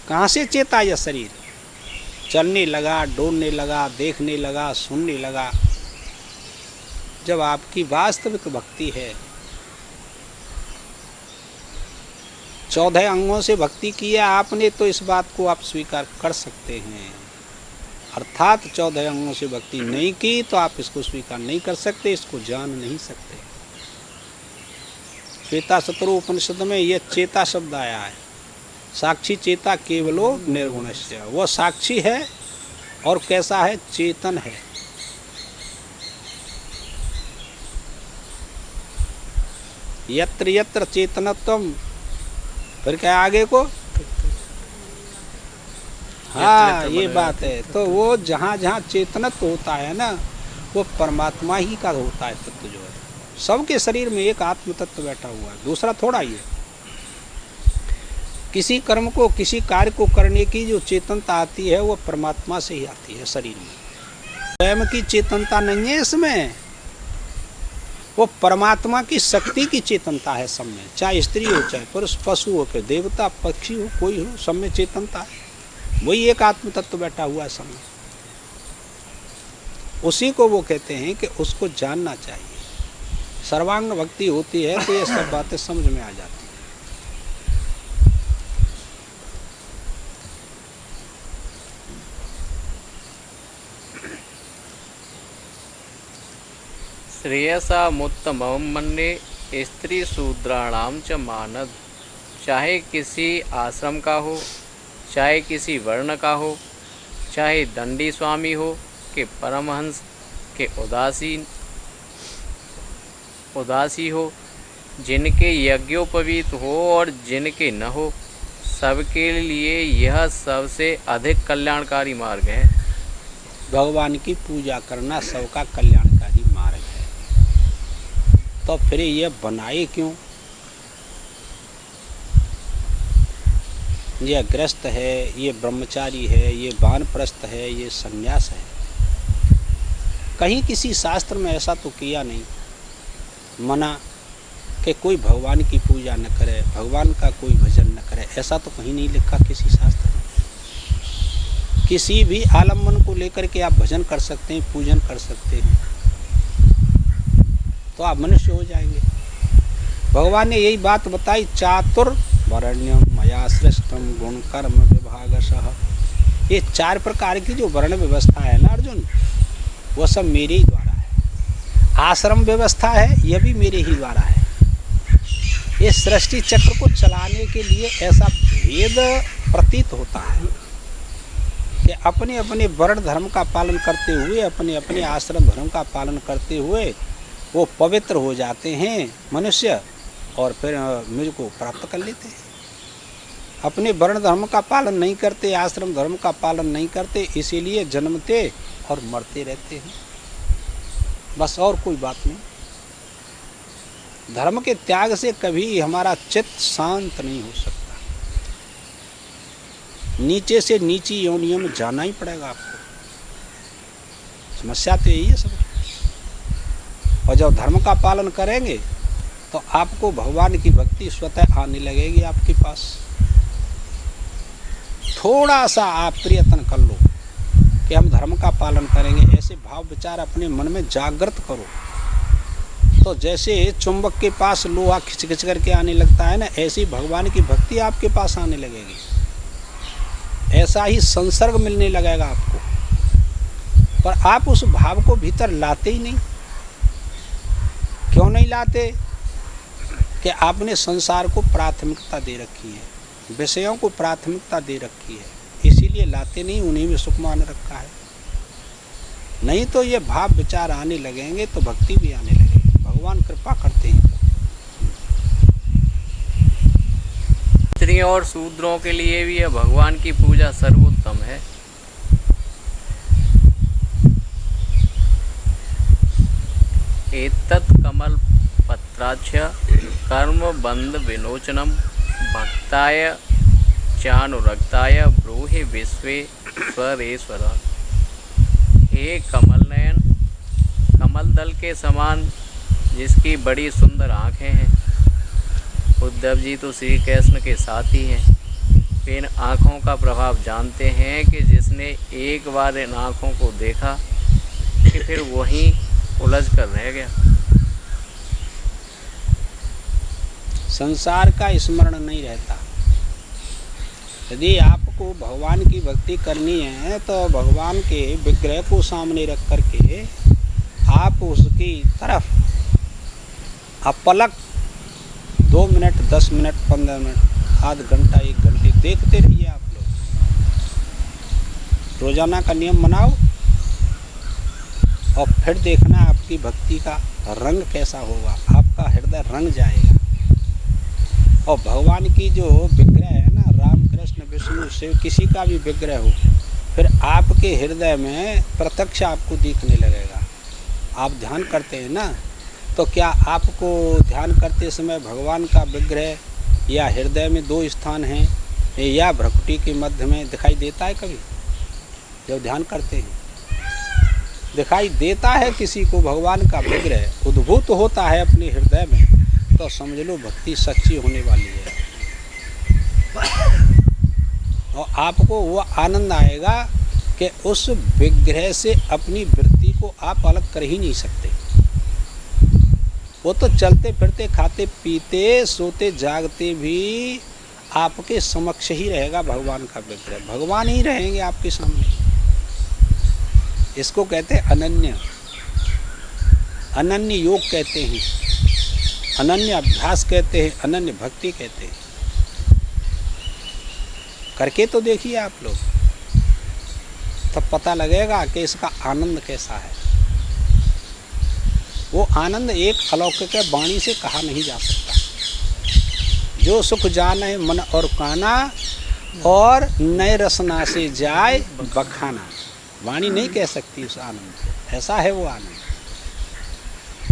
कहाँ से चेता यह शरीर? चलने लगा, डोलने लगा, देखने लगा, सुनने लगा। जब आपकी वास्तविक भक्ति है, 14 अंगों से भक्ति की है आपने, तो इस बात को आप स्वीकार कर सकते हैं। अर्थात 14 अंगों से भक्ति नहीं की तो आप इसको स्वीकार नहीं कर सकते, इसको जान नहीं सकते। श्वेताशतरो उपनिषद में यह चेता शब्द आया है। साक्षी चेता केवलो निर्गुणस्य। वह साक्षी है और कैसा है? चेतन है। यत्र यत्र चेतनत्वम, फिर क्या आगे को? हाँ, ये बात है। तो वो जहाँ जहाँ चेतनत्व होता है ना, वो परमात्मा ही का होता है तत्व जो है। सबके शरीर में एक आत्म तत्व बैठा हुआ है, दूसरा थोड़ा ही है। किसी कर्म को, किसी कार्य को करने की जो चेतनता आती है वो परमात्मा से ही आती है शरीर में। स्वयं की चेतनता नहीं है इसमें, वो परमात्मा की शक्ति की चेतनता है सब में। चाहे स्त्री हो, चाहे पुरुष, पशु हो, फिर देवता, पक्षी हो, कोई हो, सब में चेतनता है। वही एक आत्म तत्व बैठा हुआ है सब में। उसी को वो कहते हैं कि उसको जानना चाहिए। सर्वांग भक्ति होती है तो ये सब बातें समझ में आ जाती हैं। श्रेयसा मुत्तमं मन्ये स्त्री शूद्राणाम च मानद। चाहे किसी आश्रम का हो, चाहे किसी वर्ण का हो, चाहे दंडी स्वामी हो कि परमहंस के उदासी हो, जिनके यज्ञोपवीत हो और जिनके न हो, सबके लिए यह सबसे अधिक कल्याणकारी मार्ग है। भगवान की पूजा करना सबका कल्याणकारी मार्ग है। तो फिर ये बनाए क्यों? ये गृहस्थ है, ये ब्रह्मचारी है, ये वानप्रस्थ है, ये संन्यास है। कहीं किसी शास्त्र में ऐसा तो किया नहीं मना कि कोई भगवान की पूजा न करे, भगवान का कोई भजन न करे। ऐसा तो कहीं नहीं लिखा किसी शास्त्र में। किसी भी आलम्बन को लेकर के आप भजन कर सकते हैं, पूजन कर सकते हैं, तो आप मनुष्य हो जाएंगे। भगवान ने यही बात बताई, चातुर वर्ण्यम मया सृष्टम गुण कर्म विभागशः। ये 4 प्रकार की जो वर्ण व्यवस्था है ना अर्जुन, वह सब मेरे ही द्वारा है। आश्रम व्यवस्था है, यह भी मेरे ही द्वारा है। ये सृष्टि चक्र को चलाने के लिए ऐसा भेद प्रतीत होता है कि अपने अपने वर्ण धर्म का पालन करते हुए, अपने अपने आश्रम धर्म का पालन करते हुए वो पवित्र हो जाते हैं मनुष्य, और फिर मुझको प्राप्त कर लेते हैं। अपने वर्ण धर्म का पालन नहीं करते, आश्रम धर्म का पालन नहीं करते, इसीलिए जन्मते और मरते रहते हैं, बस और कोई बात नहीं। धर्म के त्याग से कभी हमारा चित्त शांत नहीं हो सकता। नीचे से नीची योनियों में जाना ही पड़ेगा आपको। समस्या तो यही है सब। और जब धर्म का पालन करेंगे तो आपको भगवान की भक्ति स्वतः आने लगेगी आपके पास। थोड़ा सा आप प्रयत्न कर लो कि हम धर्म का पालन करेंगे, ऐसे भाव विचार अपने मन में जागृत करो, तो जैसे चुंबक के पास लोहा खिंच खिंच करके आने लगता है ना, ऐसी भगवान की भक्ति आपके पास आने लगेगी। ऐसा ही संसर्ग मिलने लगेगा आपको, पर आप उस भाव को भीतर लाते ही नहीं। क्यों नहीं लाते? कि आपने संसार को प्राथमिकता दे रखी है, विषयों को प्राथमिकता दे रखी है, इसीलिए लाते नहीं, उन्हीं में सुख मान रखा है। नहीं तो ये भाव विचार आने लगेंगे तो भक्ति भी आने लगेगी। भगवान कृपा करते हैं। स्त्रियों और शूद्रों के लिए भी यह भगवान की पूजा सर्वोत्तम है। एतत् कमल पत्राक्ष कर्म बंध विनोचनम भक्ताय चानुरक्ताय ब्रूहि विश्वेश्वरेश्वर। हे कमल नयन, कमल दल के समान जिसकी बड़ी सुंदर आँखें हैं। उद्धव जी तो श्री कृष्ण के साथी हैं। इन आँखों का प्रभाव जानते हैं कि जिसने एक बार इन आँखों को देखा कि फिर वहीं उलझ कर रह गया। संसार का स्मरण नहीं रहता। यदि आपको भगवान की भक्ति करनी है तो भगवान के विग्रह को सामने रख करके आप उसकी तरफ अपलक 2 मिनट, 10 मिनट, 15 मिनट, आध घंटा, 1 घंटे देखते रहिए। आप लोग रोजाना का नियम बनाओ और फिर देखना आपकी भक्ति का रंग कैसा होगा। आपका हृदय रंग जाएगा। और भगवान की जो विग्रह है ना, राम कृष्ण विष्णु शिव, किसी का भी विग्रह हो, फिर आपके हृदय में प्रत्यक्ष आपको दिखने लगेगा। आप ध्यान करते हैं ना, तो क्या आपको ध्यान करते समय भगवान का विग्रह या हृदय में 2 स्थान हैं या भ्रुकुटी के मध्य में दिखाई देता है? कभी जब ध्यान करते हैं दिखाई देता है किसी को भगवान का विग्रह उद्भूत होता है अपने हृदय में, तो समझ लो भक्ति सच्ची होने वाली है। और आपको वो आनंद आएगा कि उस विग्रह से अपनी वृत्ति को आप अलग कर ही नहीं सकते। वो तो चलते फिरते, खाते पीते, सोते जागते भी आपके समक्ष ही रहेगा भगवान का विग्रह। भगवान ही रहेंगे आपके सामने। इसको कहते हैं अनन्य, अनन्य योग कहते हैं, अनन्य अभ्यास कहते हैं, अनन्य भक्ति कहते हैं। करके तो देखिए आप लोग, तब पता लगेगा कि इसका आनंद कैसा है। वो आनंद एक अलौकिक वाणी से कहा नहीं जा सकता। जो सुख जाने मन और काना, और नए रसना से जाए बखाना। वाणी नहीं कह सकती उस आनंद को। ऐसा है वो आनंद।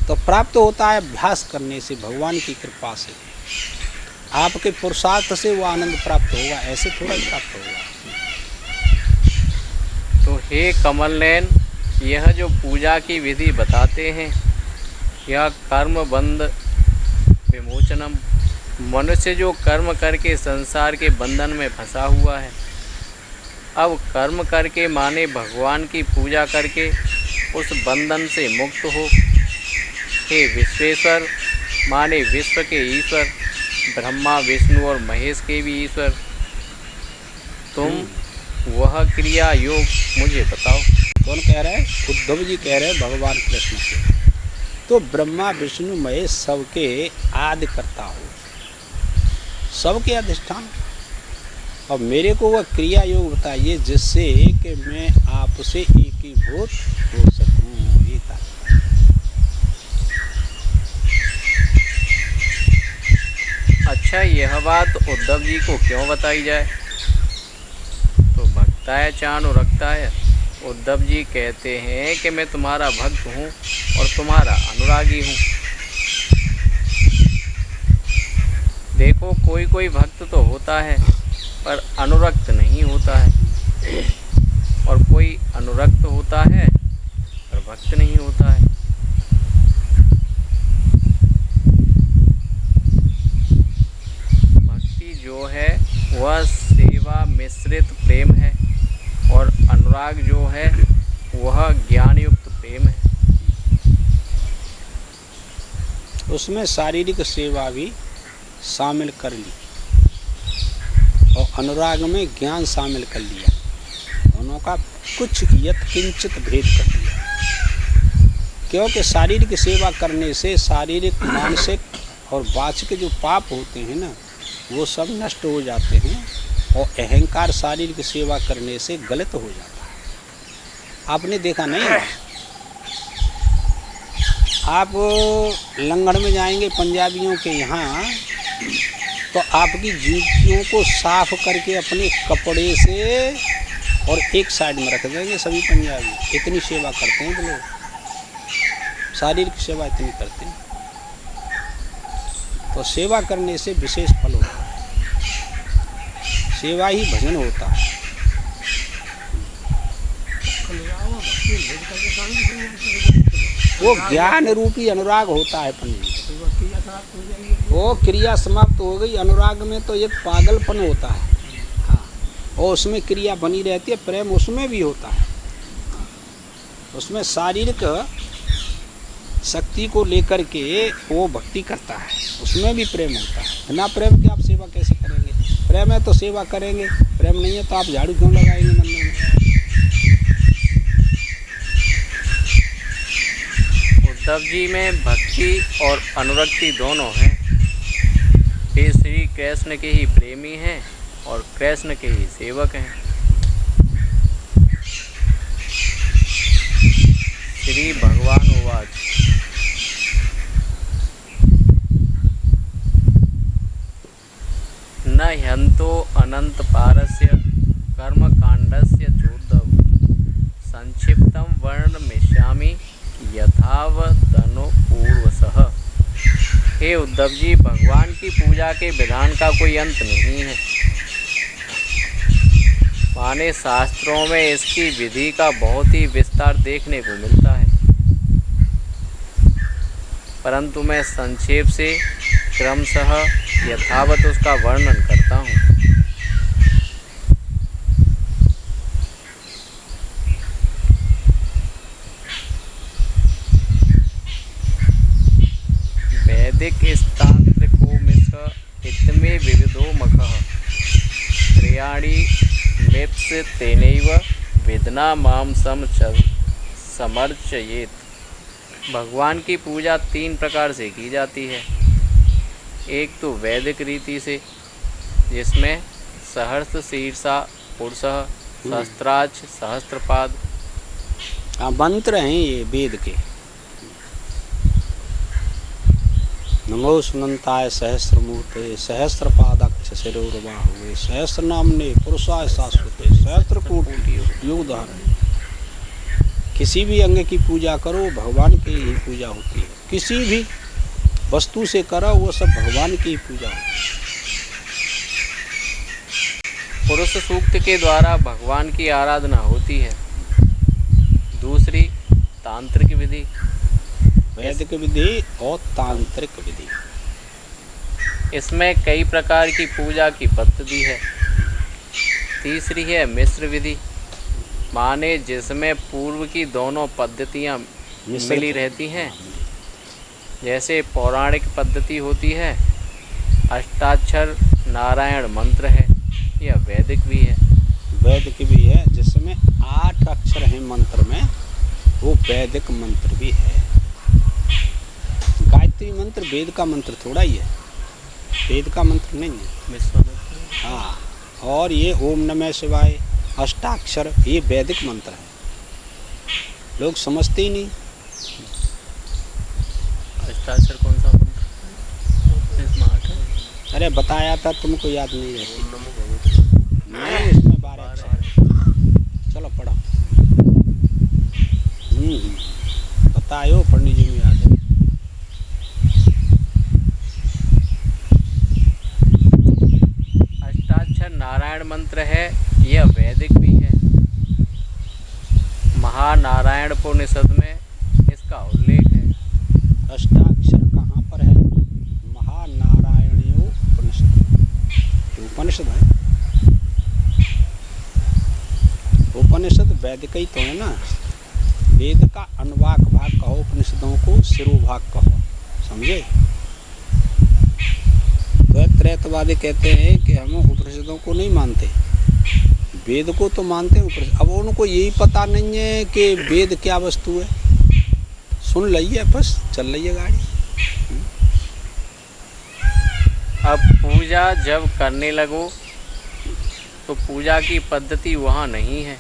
तो प्राप्त होता है अभ्यास करने से, भगवान की कृपा से। आपके पुरुषार्थ से वो आनंद प्राप्त होगा, ऐसे थोड़ा ही प्राप्त होगा। तो हे कमल नयन, यह जो पूजा की विधि बताते हैं, यह कर्म बंध विमोचनम। मनुष्य जो कर्म करके संसार के बंधन में फंसा हुआ है, अब कर्म करके माने भगवान की पूजा करके उस बंधन से मुक्त हो। हे विश्वेश्वर, माने विश्व के ईश्वर, ब्रह्मा विष्णु और महेश के भी ईश्वर, तुम वह क्रिया योग मुझे बताओ। कौन कह रहा है? उद्धव जी कह रहे हैं भगवान कृष्ण से। तो ब्रह्मा विष्णु महेश सबके आदि करता हो, सबके अधिष्ठान। और मेरे को वह क्रिया योग बताइए जिससे कि मैं आपसे एकीभूत हो सकूं। अच्छा, यह बात उद्धव जी को क्यों बताई जाए? तो भक्ताय चानुरक्ताय, उद्धव जी कहते हैं कि मैं तुम्हारा भक्त हूँ और तुम्हारा अनुरागी हूँ। देखो, कोई कोई भक्त तो होता है पर अनुरक्त नहीं होता है, और कोई अनुरक्त होता है पर भक्त नहीं होता है। भक्ति जो है वह सेवा मिश्रित प्रेम है, और अनुराग जो है वह ज्ञान युक्त प्रेम है। उसमें शारीरिक सेवा भी शामिल कर ली और अनुराग में ज्ञान शामिल कर लिया। दोनों का कुछ यत्किंचित भेद कर दिया। क्योंकि शारीरिक सेवा करने से शारीरिक, मानसिक और वाचिक जो पाप होते हैं ना, वो सब नष्ट हो जाते हैं, और अहंकार शारीरिक सेवा करने से गलत हो जाता है। आपने देखा नहीं है? आप लंगड़ में जाएंगे पंजाबियों के यहाँ, तो आपकी जूतियों को साफ करके अपने कपड़े से और एक साइड में रख देंगे सभी पंजाबी। इतनी सेवा करते हैं वो लोग, शारीरिक सेवा इतनी करते हैं। तो सेवा करने से विशेष फल होता है। सेवा ही भजन होता है। वो ज्ञान रूपी अनुराग होता है पंडित जी। वो क्रिया समाप्त हो गई, अनुराग में तो एक पागलपन होता है। हाँ, और उसमें क्रिया बनी रहती है, प्रेम उसमें भी होता है। उसमें शारीरिक शक्ति को लेकर के वो भक्ति करता है, उसमें भी प्रेम होता है। बिना प्रेम के आप सेवा कैसे करेंगे? प्रेम है तो सेवा करेंगे, प्रेम नहीं है तो आप झाड़ू क्यों लगाएंगे मंदिर में? उद्धव जी में भक्ति और अनुरक्ति दोनों हैं। वे श्री कृष्ण के ही प्रेमी हैं और कृष्ण के ही सेवक हैं। श्री भगवान उवाच न ह्यन्तो अनंत पारस्य कर्म कांडस्य चोद्धव संक्षिप्तम वर्णमिष्यामि यथावतनो पूर्वसः। हे उद्धव जी, भगवान की पूजा के विधान का कोई अंत नहीं है। माने शास्त्रों में इसकी विधि का बहुत ही विस्तार देखने को मिलता है, परंतु मैं संक्षेप से क्रमशः यथावत उसका वर्णन करता हूँ। वैदिक तांत्रिको मिश्र इतमे विविधो मखः त्रयाणि मिप्स तेनैव विदना माम समर्चयेत। भगवान की पूजा 3 प्रकार से की जाती है। एक तो वैदिक रीति से, जिसमें सहस्त्र शीर्षा पुरुषः सहस्त्राक्ष सहस्त्रपाद मंत्र हैं ये वेद के। नमो सुनंताय सहस्रमूर्ते सहस्त्रपादाक्ष शिरोर्बाहुवे सहस्र नामने पुरुषाय शाश्वते सहस्त्र कोटि युगधारण। किसी भी अंग की पूजा करो, भगवान की ही पूजा होती है। किसी भी वस्तु से करो, वो सब भगवान की ही पूजा होती है। पुरुष सूक्त के द्वारा भगवान की आराधना होती है। दूसरी तांत्रिक विधि, वैदिक विधि और तांत्रिक विधि। इसमें कई प्रकार की पूजा की पद्धति है। तीसरी है मिश्र विधि, माने जिसमें पूर्व की दोनों पद्धतियां मिली रहती हैं। जैसे पौराणिक पद्धति होती है, अष्टाक्षर नारायण मंत्र है, यह वैदिक भी है। वैदिक भी है, जिसमें 8 अक्षर हैं मंत्र में, वो वैदिक मंत्र भी है। गायत्री मंत्र वेद का मंत्र थोड़ा ही है, वेद का मंत्र नहीं है। हाँ, और ये ओम नमः शिवाय अष्टाक्षर ये वैदिक मंत्र है, लोग समझते ही नहीं। अष्टाक्षर कौन सा मंत्र? अरे बताया था, तुमको याद नहीं रहती। नहीं, इसमें 12 अक्षर। चलो पढ़ो। बतायो पंडित जी में याद है। अष्टाक्षर नारायण मंत्र है, यह वैदिक भी है। महानारायण उपनिषद में इसका उल्लेख है। अष्टाक्षर कहाँ पर है? महानारायणीय उपनिषद। उपनिषद है, उपनिषद वैदिक ही तो है ना। वेद का अनुवाक भाग कहो, उपनिषदों को शिरोभाग कहो, समझे? त्रैतवादी कहते हैं कि हम उपनिषदों को नहीं मानते, वेद को तो मानते हैं। अब उनको यही पता नहीं है कि वेद क्या वस्तु है। सुन लिया, बस चल रही है गाड़ी। अब पूजा जब करने लगो तो पूजा की पद्धति वहाँ नहीं है,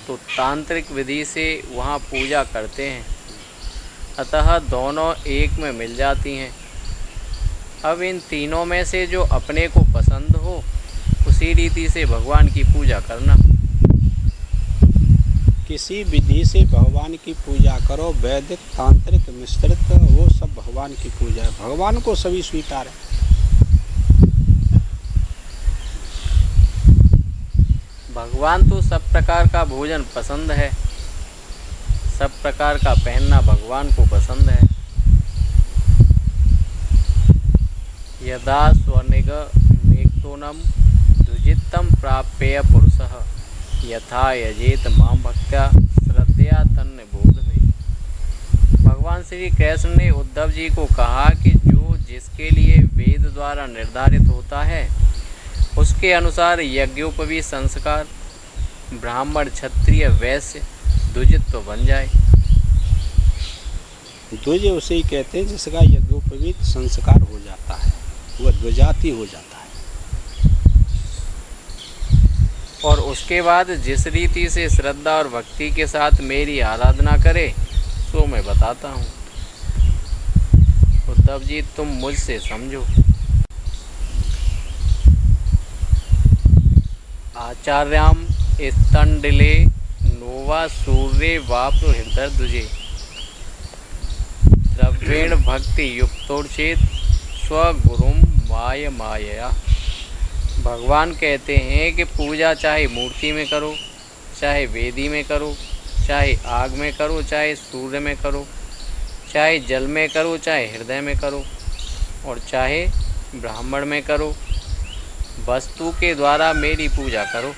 तो तांत्रिक विधि से वहाँ पूजा करते हैं। अतः दोनों एक में मिल जाती हैं। अब इन तीनों में से जो अपने को पसंद हो, उसी रीति से भगवान की पूजा करना। किसी विधि से भगवान की पूजा करो, वैदिक तांत्रिक मिश्रित, वो सब भगवान की पूजा है। भगवान को सभी स्वीकार है। भगवान तो सब प्रकार का भोजन पसंद है, सब प्रकार का पहनना भगवान को पसंद है। यदा स्वनिग मेक्तोनम द्विजित्तम प्राप्य पुरुषः यथा यजेत मां भक्त्या श्रद्धया तन्न बोध में। भगवान श्री कृष्ण ने उद्धव जी को कहा कि जो जिसके लिए वेद द्वारा निर्धारित होता है उसके अनुसार यज्ञोपवीत संस्कार ब्राह्मण क्षत्रिय वैश्य द्विजित्व बन जाए। द्विज उसे ही कहते हैं जिसका यज्ञोपवीत संस्कार हो जाता है, वह द्विजाति हो जाता है। और उसके बाद जिस रीति से श्रद्धा और भक्ति के साथ मेरी आराधना करे सो मैं बताता हूँ। उद्धव जी तुम मुझसे समझो। आचार्याम स्तंडिले नोवा सूर्य वाप्र हृदय दुजे द्रव्येण भक्ति युक्तोर्चेत स्वगुरुम माय मायया। भगवान कहते हैं कि पूजा चाहे मूर्ति में करो, चाहे वेदी में करो, चाहे आग में करो, चाहे सूर्य में करो, चाहे जल में करो, चाहे हृदय में करो, और चाहे ब्राह्मण में करो, वस्तु के द्वारा मेरी पूजा करो।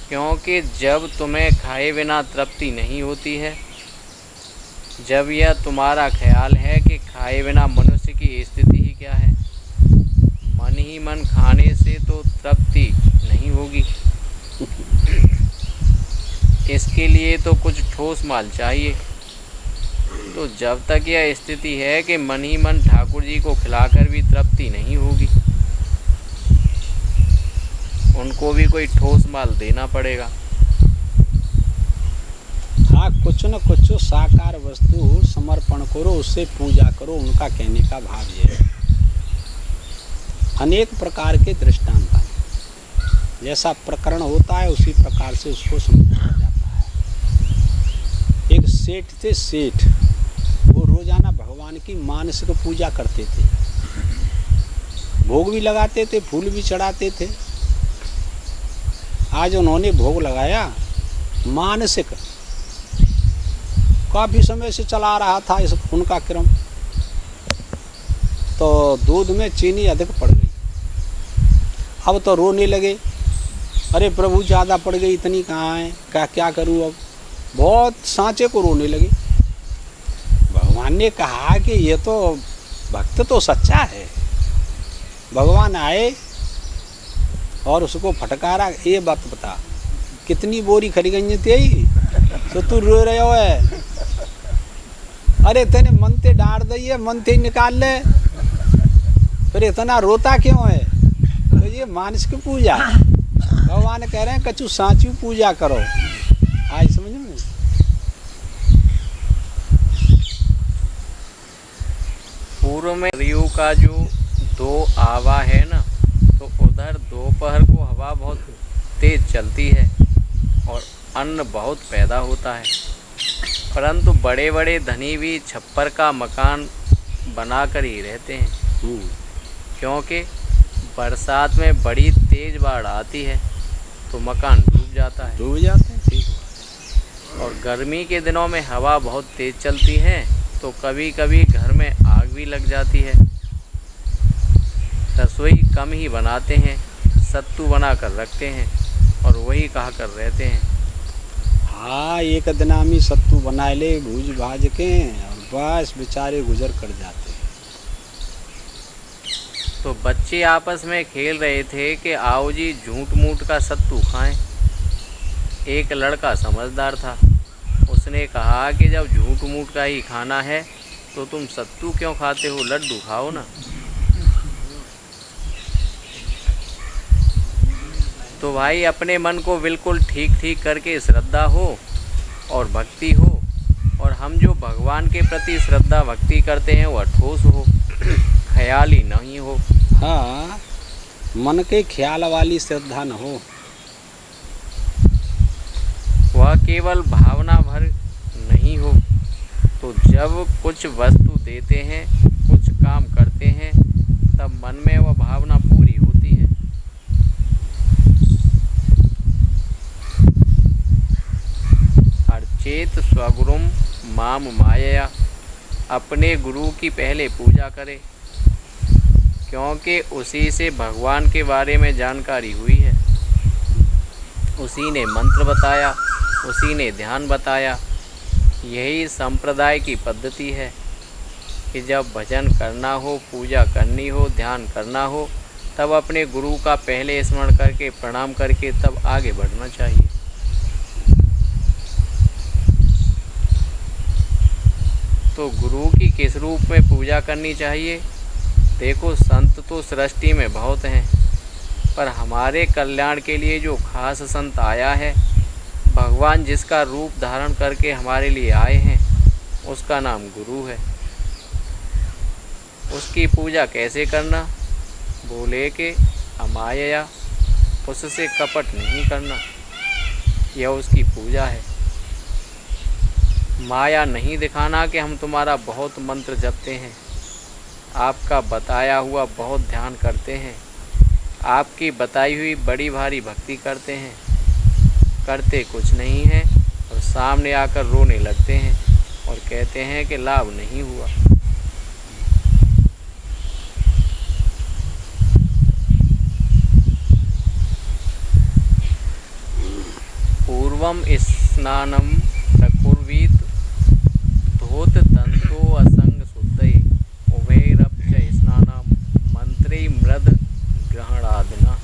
क्योंकि जब तुम्हें खाए बिना तृप्ति नहीं होती है, जब यह तुम्हारा ख्याल है कि खाए बिना मनुष्य की स्थिति ही क्या है, मन ही मन खाने से तो तृप्ति नहीं होगी। इसके लिए तो कुछ ठोस माल चाहिए। तो जब तक यह स्थिति है कि मन ही मन ठाकुर जी को खिलाकर भी तृप्ति नहीं होगी, उनको भी कोई ठोस माल देना पड़ेगा। हाँ, कुछ न कुछ साकार वस्तु समर्पण करो, उससे पूजा करो, उनका कहने का भाव ये है। अनेक प्रकार के दृष्टांत हैं, जैसा प्रकरण होता है उसी प्रकार से उसको समझा जाता है। एक सेठ थे, सेठ वो रोजाना भगवान की मानसिक पूजा करते थे, भोग भी लगाते थे, फूल भी चढ़ाते थे। आज उन्होंने भोग लगाया मानसिक, काफ़ी समय से चला रहा था इस उनका क्रम, तो दूध में चीनी अधिक पड़ गई। अब तो रोने लगे, अरे प्रभु ज़्यादा पड़ गई, इतनी कहाँ है, क्या करूँ अब। बहुत सांचे को रोने लगे। भगवान ने कहा कि ये तो भक्त तो सच्चा है। भगवान आए और उसको फटकारा, ये बात बता कितनी बोरी खरी गई थी तो तू रो रहे हो है। अरे तेने मनते डाल दिए, मनते निकाल ले, फिर इतना रोता क्यों है। तो ये मानसिक पूजा, भगवान कह रहे हैं कछु सांची पूजा करो। आज समझ में। पूर्व में रियो का जो दो आवा है ना, तो उधर दोपहर को हवा बहुत तेज चलती है और अन्न बहुत पैदा होता है, परंतु बड़े बड़े धनी भी छप्पर का मकान बनाकर ही रहते हैं। क्योंकि बरसात में बड़ी तेज बाढ़ आती है तो मकान डूब जाता है, डूब जाते हैं। ठीक। और गर्मी के दिनों में हवा बहुत तेज चलती है तो कभी कभी घर में आग भी लग जाती है। रसोई कम ही बनाते हैं, सत्तू बना कर रखते हैं और वही कहा कर रहते हैं। हाँ, एक दिनामी सत्तू बना ले भूज भाज के और बस बेचारे गुजर कर जाते हैं। तो बच्चे आपस में खेल रहे थे कि आओ जी झूठ मूठ का सत्तू खाएं। एक लड़का समझदार था, उसने कहा कि जब झूठ मूठ का ही खाना है तो तुम सत्तू क्यों खाते हो, लड्डू खाओ ना। तो भाई अपने मन को बिल्कुल ठीक ठीक करके श्रद्धा हो और भक्ति हो, और हम जो भगवान के प्रति श्रद्धा भक्ति करते हैं वह ठोस हो, ख्याली नहीं हो। हाँ, मन के ख्याल वाली श्रद्धा न हो। वह केवल भावना भर नहीं हो। तो जब कुछ वस्तु देते हैं, कुछ काम करते हैं, तब मन में वह भावना पूरी होती है। अर्चेत स्वगुरुम माम मायया, अपने गुरु की पहले पूजा करें, क्योंकि उसी से भगवान के बारे में जानकारी हुई है। उसी ने मंत्र बताया, उसी ने ध्यान बताया। यही संप्रदाय की पद्धति है कि जब भजन करना हो, पूजा करनी हो, ध्यान करना हो, तब अपने गुरु का पहले स्मरण करके, प्रणाम करके तब आगे बढ़ना चाहिए। तो गुरु की किस रूप में पूजा करनी चाहिए? देखो, संत तो सृष्टि में बहुत हैं, पर हमारे कल्याण के लिए जो खास संत आया है, भगवान जिसका रूप धारण करके हमारे लिए आए हैं, उसका नाम गुरु है। उसकी पूजा कैसे करना? बोले कि अमायया, उससे कपट नहीं करना, यह उसकी पूजा है। माया नहीं दिखाना कि हम तुम्हारा बहुत मंत्र जपते हैं, आपका बताया हुआ बहुत ध्यान करते हैं, आपकी बताई हुई बड़ी भारी भक्ति करते हैं, करते कुछ नहीं है और सामने आकर रोने लगते हैं और कहते हैं कि लाभ नहीं हुआ। पूर्वम स्नानम प्रकुर्वीत धोत तंतो असंग शुद्धे उभयरप्च स्नानम मंत्रे मृद ग्रहणादना।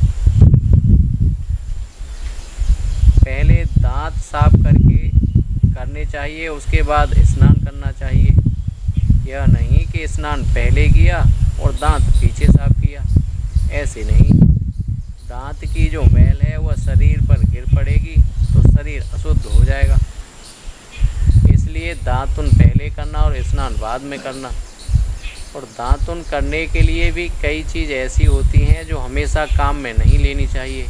पहले दांत साफ करने चाहिए, उसके बाद स्नान करना चाहिए। यह नहीं कि स्नान पहले किया और दांत पीछे साफ किया, ऐसे नहीं। दांत की जो मैल है वह शरीर पर गिर पड़ेगी तो शरीर अशुद्ध हो जाएगा। इसलिए दांतुन पहले करना और स्नान बाद में करना। और दांतुन करने के लिए भी कई चीज़ ऐसी होती हैं जो हमेशा काम में नहीं लेनी चाहिए।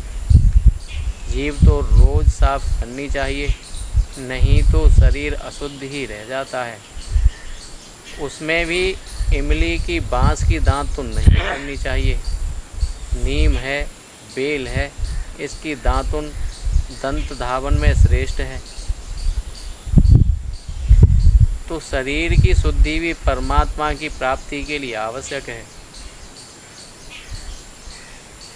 जीभ तो रोज़ साफ करनी चाहिए, नहीं तो शरीर अशुद्ध ही रह जाता है। उसमें भी इमली की, बाँस की दांतुन नहीं करनी चाहिए। नीम है, बेल है, इसकी दांतुन दंत धावन में श्रेष्ठ है। तो शरीर की शुद्धि भी परमात्मा की प्राप्ति के लिए आवश्यक है।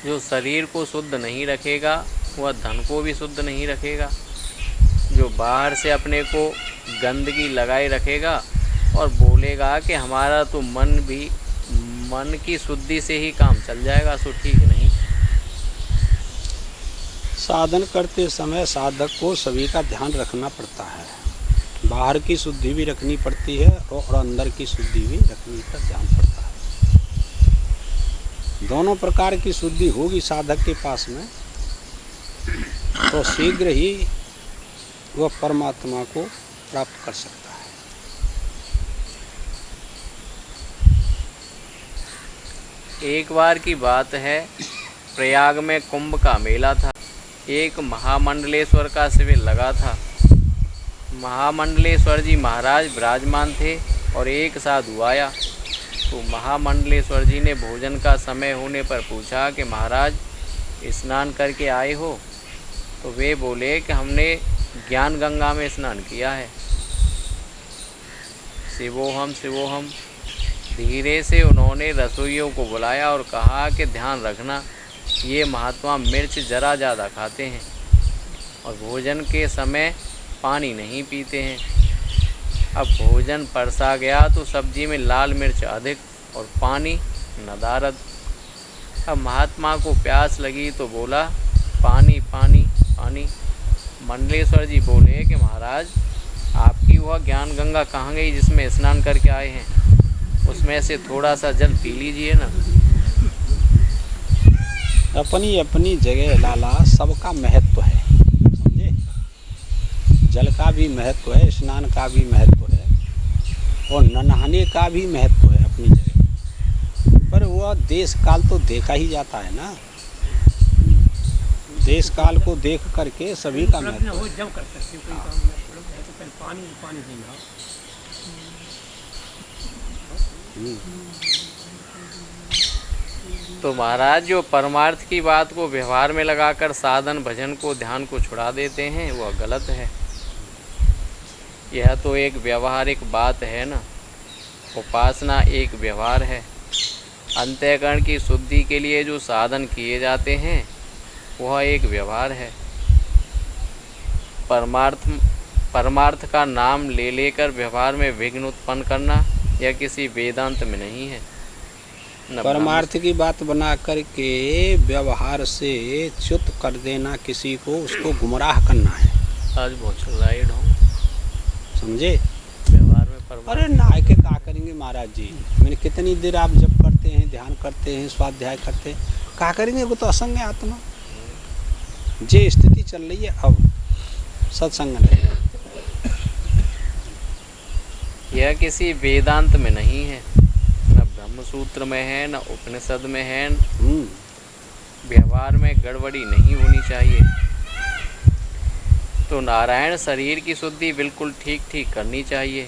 जो शरीर को शुद्ध नहीं रखेगा वह धन को भी शुद्ध नहीं रखेगा। जो बाहर से अपने को गंदगी लगाए रखेगा और बोलेगा कि हमारा तो मन की शुद्धि से ही काम चल जाएगा, सो ठीक नहीं। साधन करते समय साधक को सभी का ध्यान रखना पड़ता है। बाहर की शुद्धि भी रखनी पड़ती है और अंदर की शुद्धि भी रखने का ध्यान पड़ता है। दोनों प्रकार की शुद्धि होगी साधक के पास में, तो शीघ्र ही वह परमात्मा को प्राप्त कर सकता है। एक बार की बात है, प्रयाग में कुंभ का मेला था। एक महामंडलेश्वर का शिविर लगा था। महामंडलेश्वर जी महाराज विराजमान थे और एक साधु आया। तो महामंडलेश्वर जी ने भोजन का समय होने पर पूछा कि महाराज स्नान करके आए हो? तो वे बोले कि हमने ज्ञान गंगा में स्नान किया है। शिवोहम शिवोहम। धीरे से उन्होंने रसोइयों को बुलाया और कहा कि ध्यान रखना, ये महात्मा मिर्च ज़रा ज़्यादा खाते हैं और भोजन के समय पानी नहीं पीते हैं। अब भोजन परसा गया तो सब्जी में लाल मिर्च अधिक और पानी नदारद। अब महात्मा को प्यास लगी तो बोला, पानी पानी पानी। मंडलेश्वर जी बोले कि महाराज, आपकी वह ज्ञान गंगा कहाँ गई जिसमें स्नान करके आए हैं? उसमें से थोड़ा सा जल पी लीजिए ना। अपनी अपनी जगह लाला सबका महत्व है, समझे? जल का भी महत्व है, स्नान का भी महत्व है और नहाने का भी महत्व है अपनी जगह पर। वह देश काल तो देखा ही जाता है ना। देश काल को देख करके सभी का उपलब्ध न महत्व हो जब कर सकते हो कोई काम में उपलब्ध है तो पहले पानी देना। तो महाराज जो परमार्थ की बात को व्यवहार में लगाकर साधन भजन को ध्यान को छुड़ा देते हैं वह गलत है। यह तो एक व्यवहारिक बात है ना। उपासना एक व्यवहार है। अंतःकरण की शुद्धि के लिए जो साधन किए जाते हैं वह एक व्यवहार है। परमार्थ का नाम ले लेकर व्यवहार में विघ्न उत्पन्न करना यह किसी वेदांत में नहीं है। परमार्थ की बात बना करके व्यवहार से च्युत कर देना किसी को, उसको गुमराह करना है। आज बहुत चल रहा है ढोंग, समझे? व्यवहार में परमार्थ। अरे नाय के क्या करेंगे महाराज जी, मैंने कितनी देर आप जप करते हैं, ध्यान करते हैं, स्वाध्याय करते हैं, क्या करेंगे? वो तो असंग है आत्मा। जे स्थिति चल रही है अब सत्संग नहीं, यह किसी वेदांत में नहीं है, न ब्रह्मसूत्र में है, न उपनिषद में है। व्यवहार में गड़बड़ी नहीं होनी चाहिए। तो नारायण शरीर की शुद्धि बिल्कुल ठीक ठीक करनी चाहिए।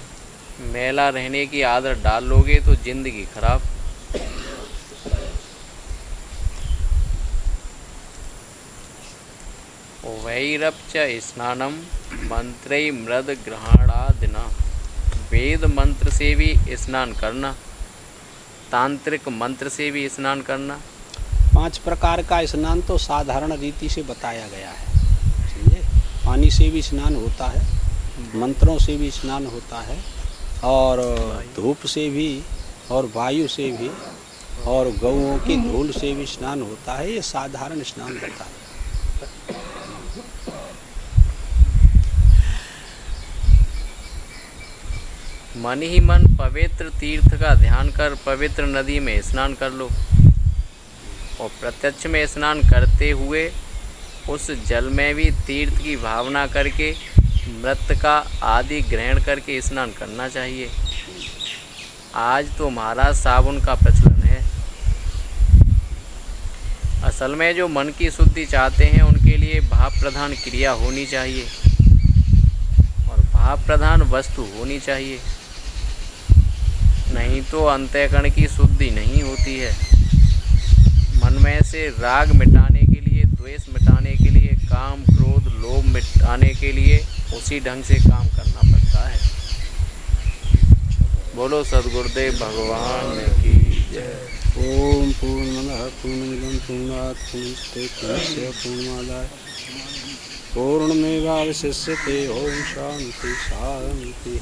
मैला रहने की आदत डाल लोगे तो जिंदगी खराब। वैरप्च स्नानम मंत्रै मृद ग्रहणादिना। वेद मंत्र से भी स्नान करना, तांत्रिक मंत्र से भी स्नान करना। 5 प्रकार का स्नान तो साधारण रीति से बताया गया है, समझे? पानी से भी स्नान होता है, मंत्रों से भी स्नान होता है, और धूप से भी, और वायु से भी, और गौओं की धूल से भी स्नान होता है। ये साधारण स्नान होता है। मन ही मन पवित्र तीर्थ का ध्यान कर पवित्र नदी में स्नान कर लो, और प्रत्यक्ष में स्नान करते हुए उस जल में भी तीर्थ की भावना करके मृत्तिका आदि ग्रहण करके स्नान करना चाहिए। आज तो महाराज साबुन का प्रचलन है। असल में जो मन की शुद्धि चाहते हैं उनके लिए भाव प्रधान क्रिया होनी चाहिए और भाव प्रधान वस्तु होनी चाहिए, नहीं तो अंतःकरण की शुद्धि नहीं होती है। मन में से राग मिटाने के लिए, द्वेष मिटाने के लिए, काम क्रोध लोभ मिटाने के लिए उसी ढंग से काम करना पड़ता है। बोलो सद्गुरुदेव भगवान की जय। ओम पूर्णमदः पूर्णमिदं पूर्णात् पूर्णमुदच्यते पूर्णस्य पूर्णमादाय पूर्णमेवावशिष्यते। ओम शांति शांति।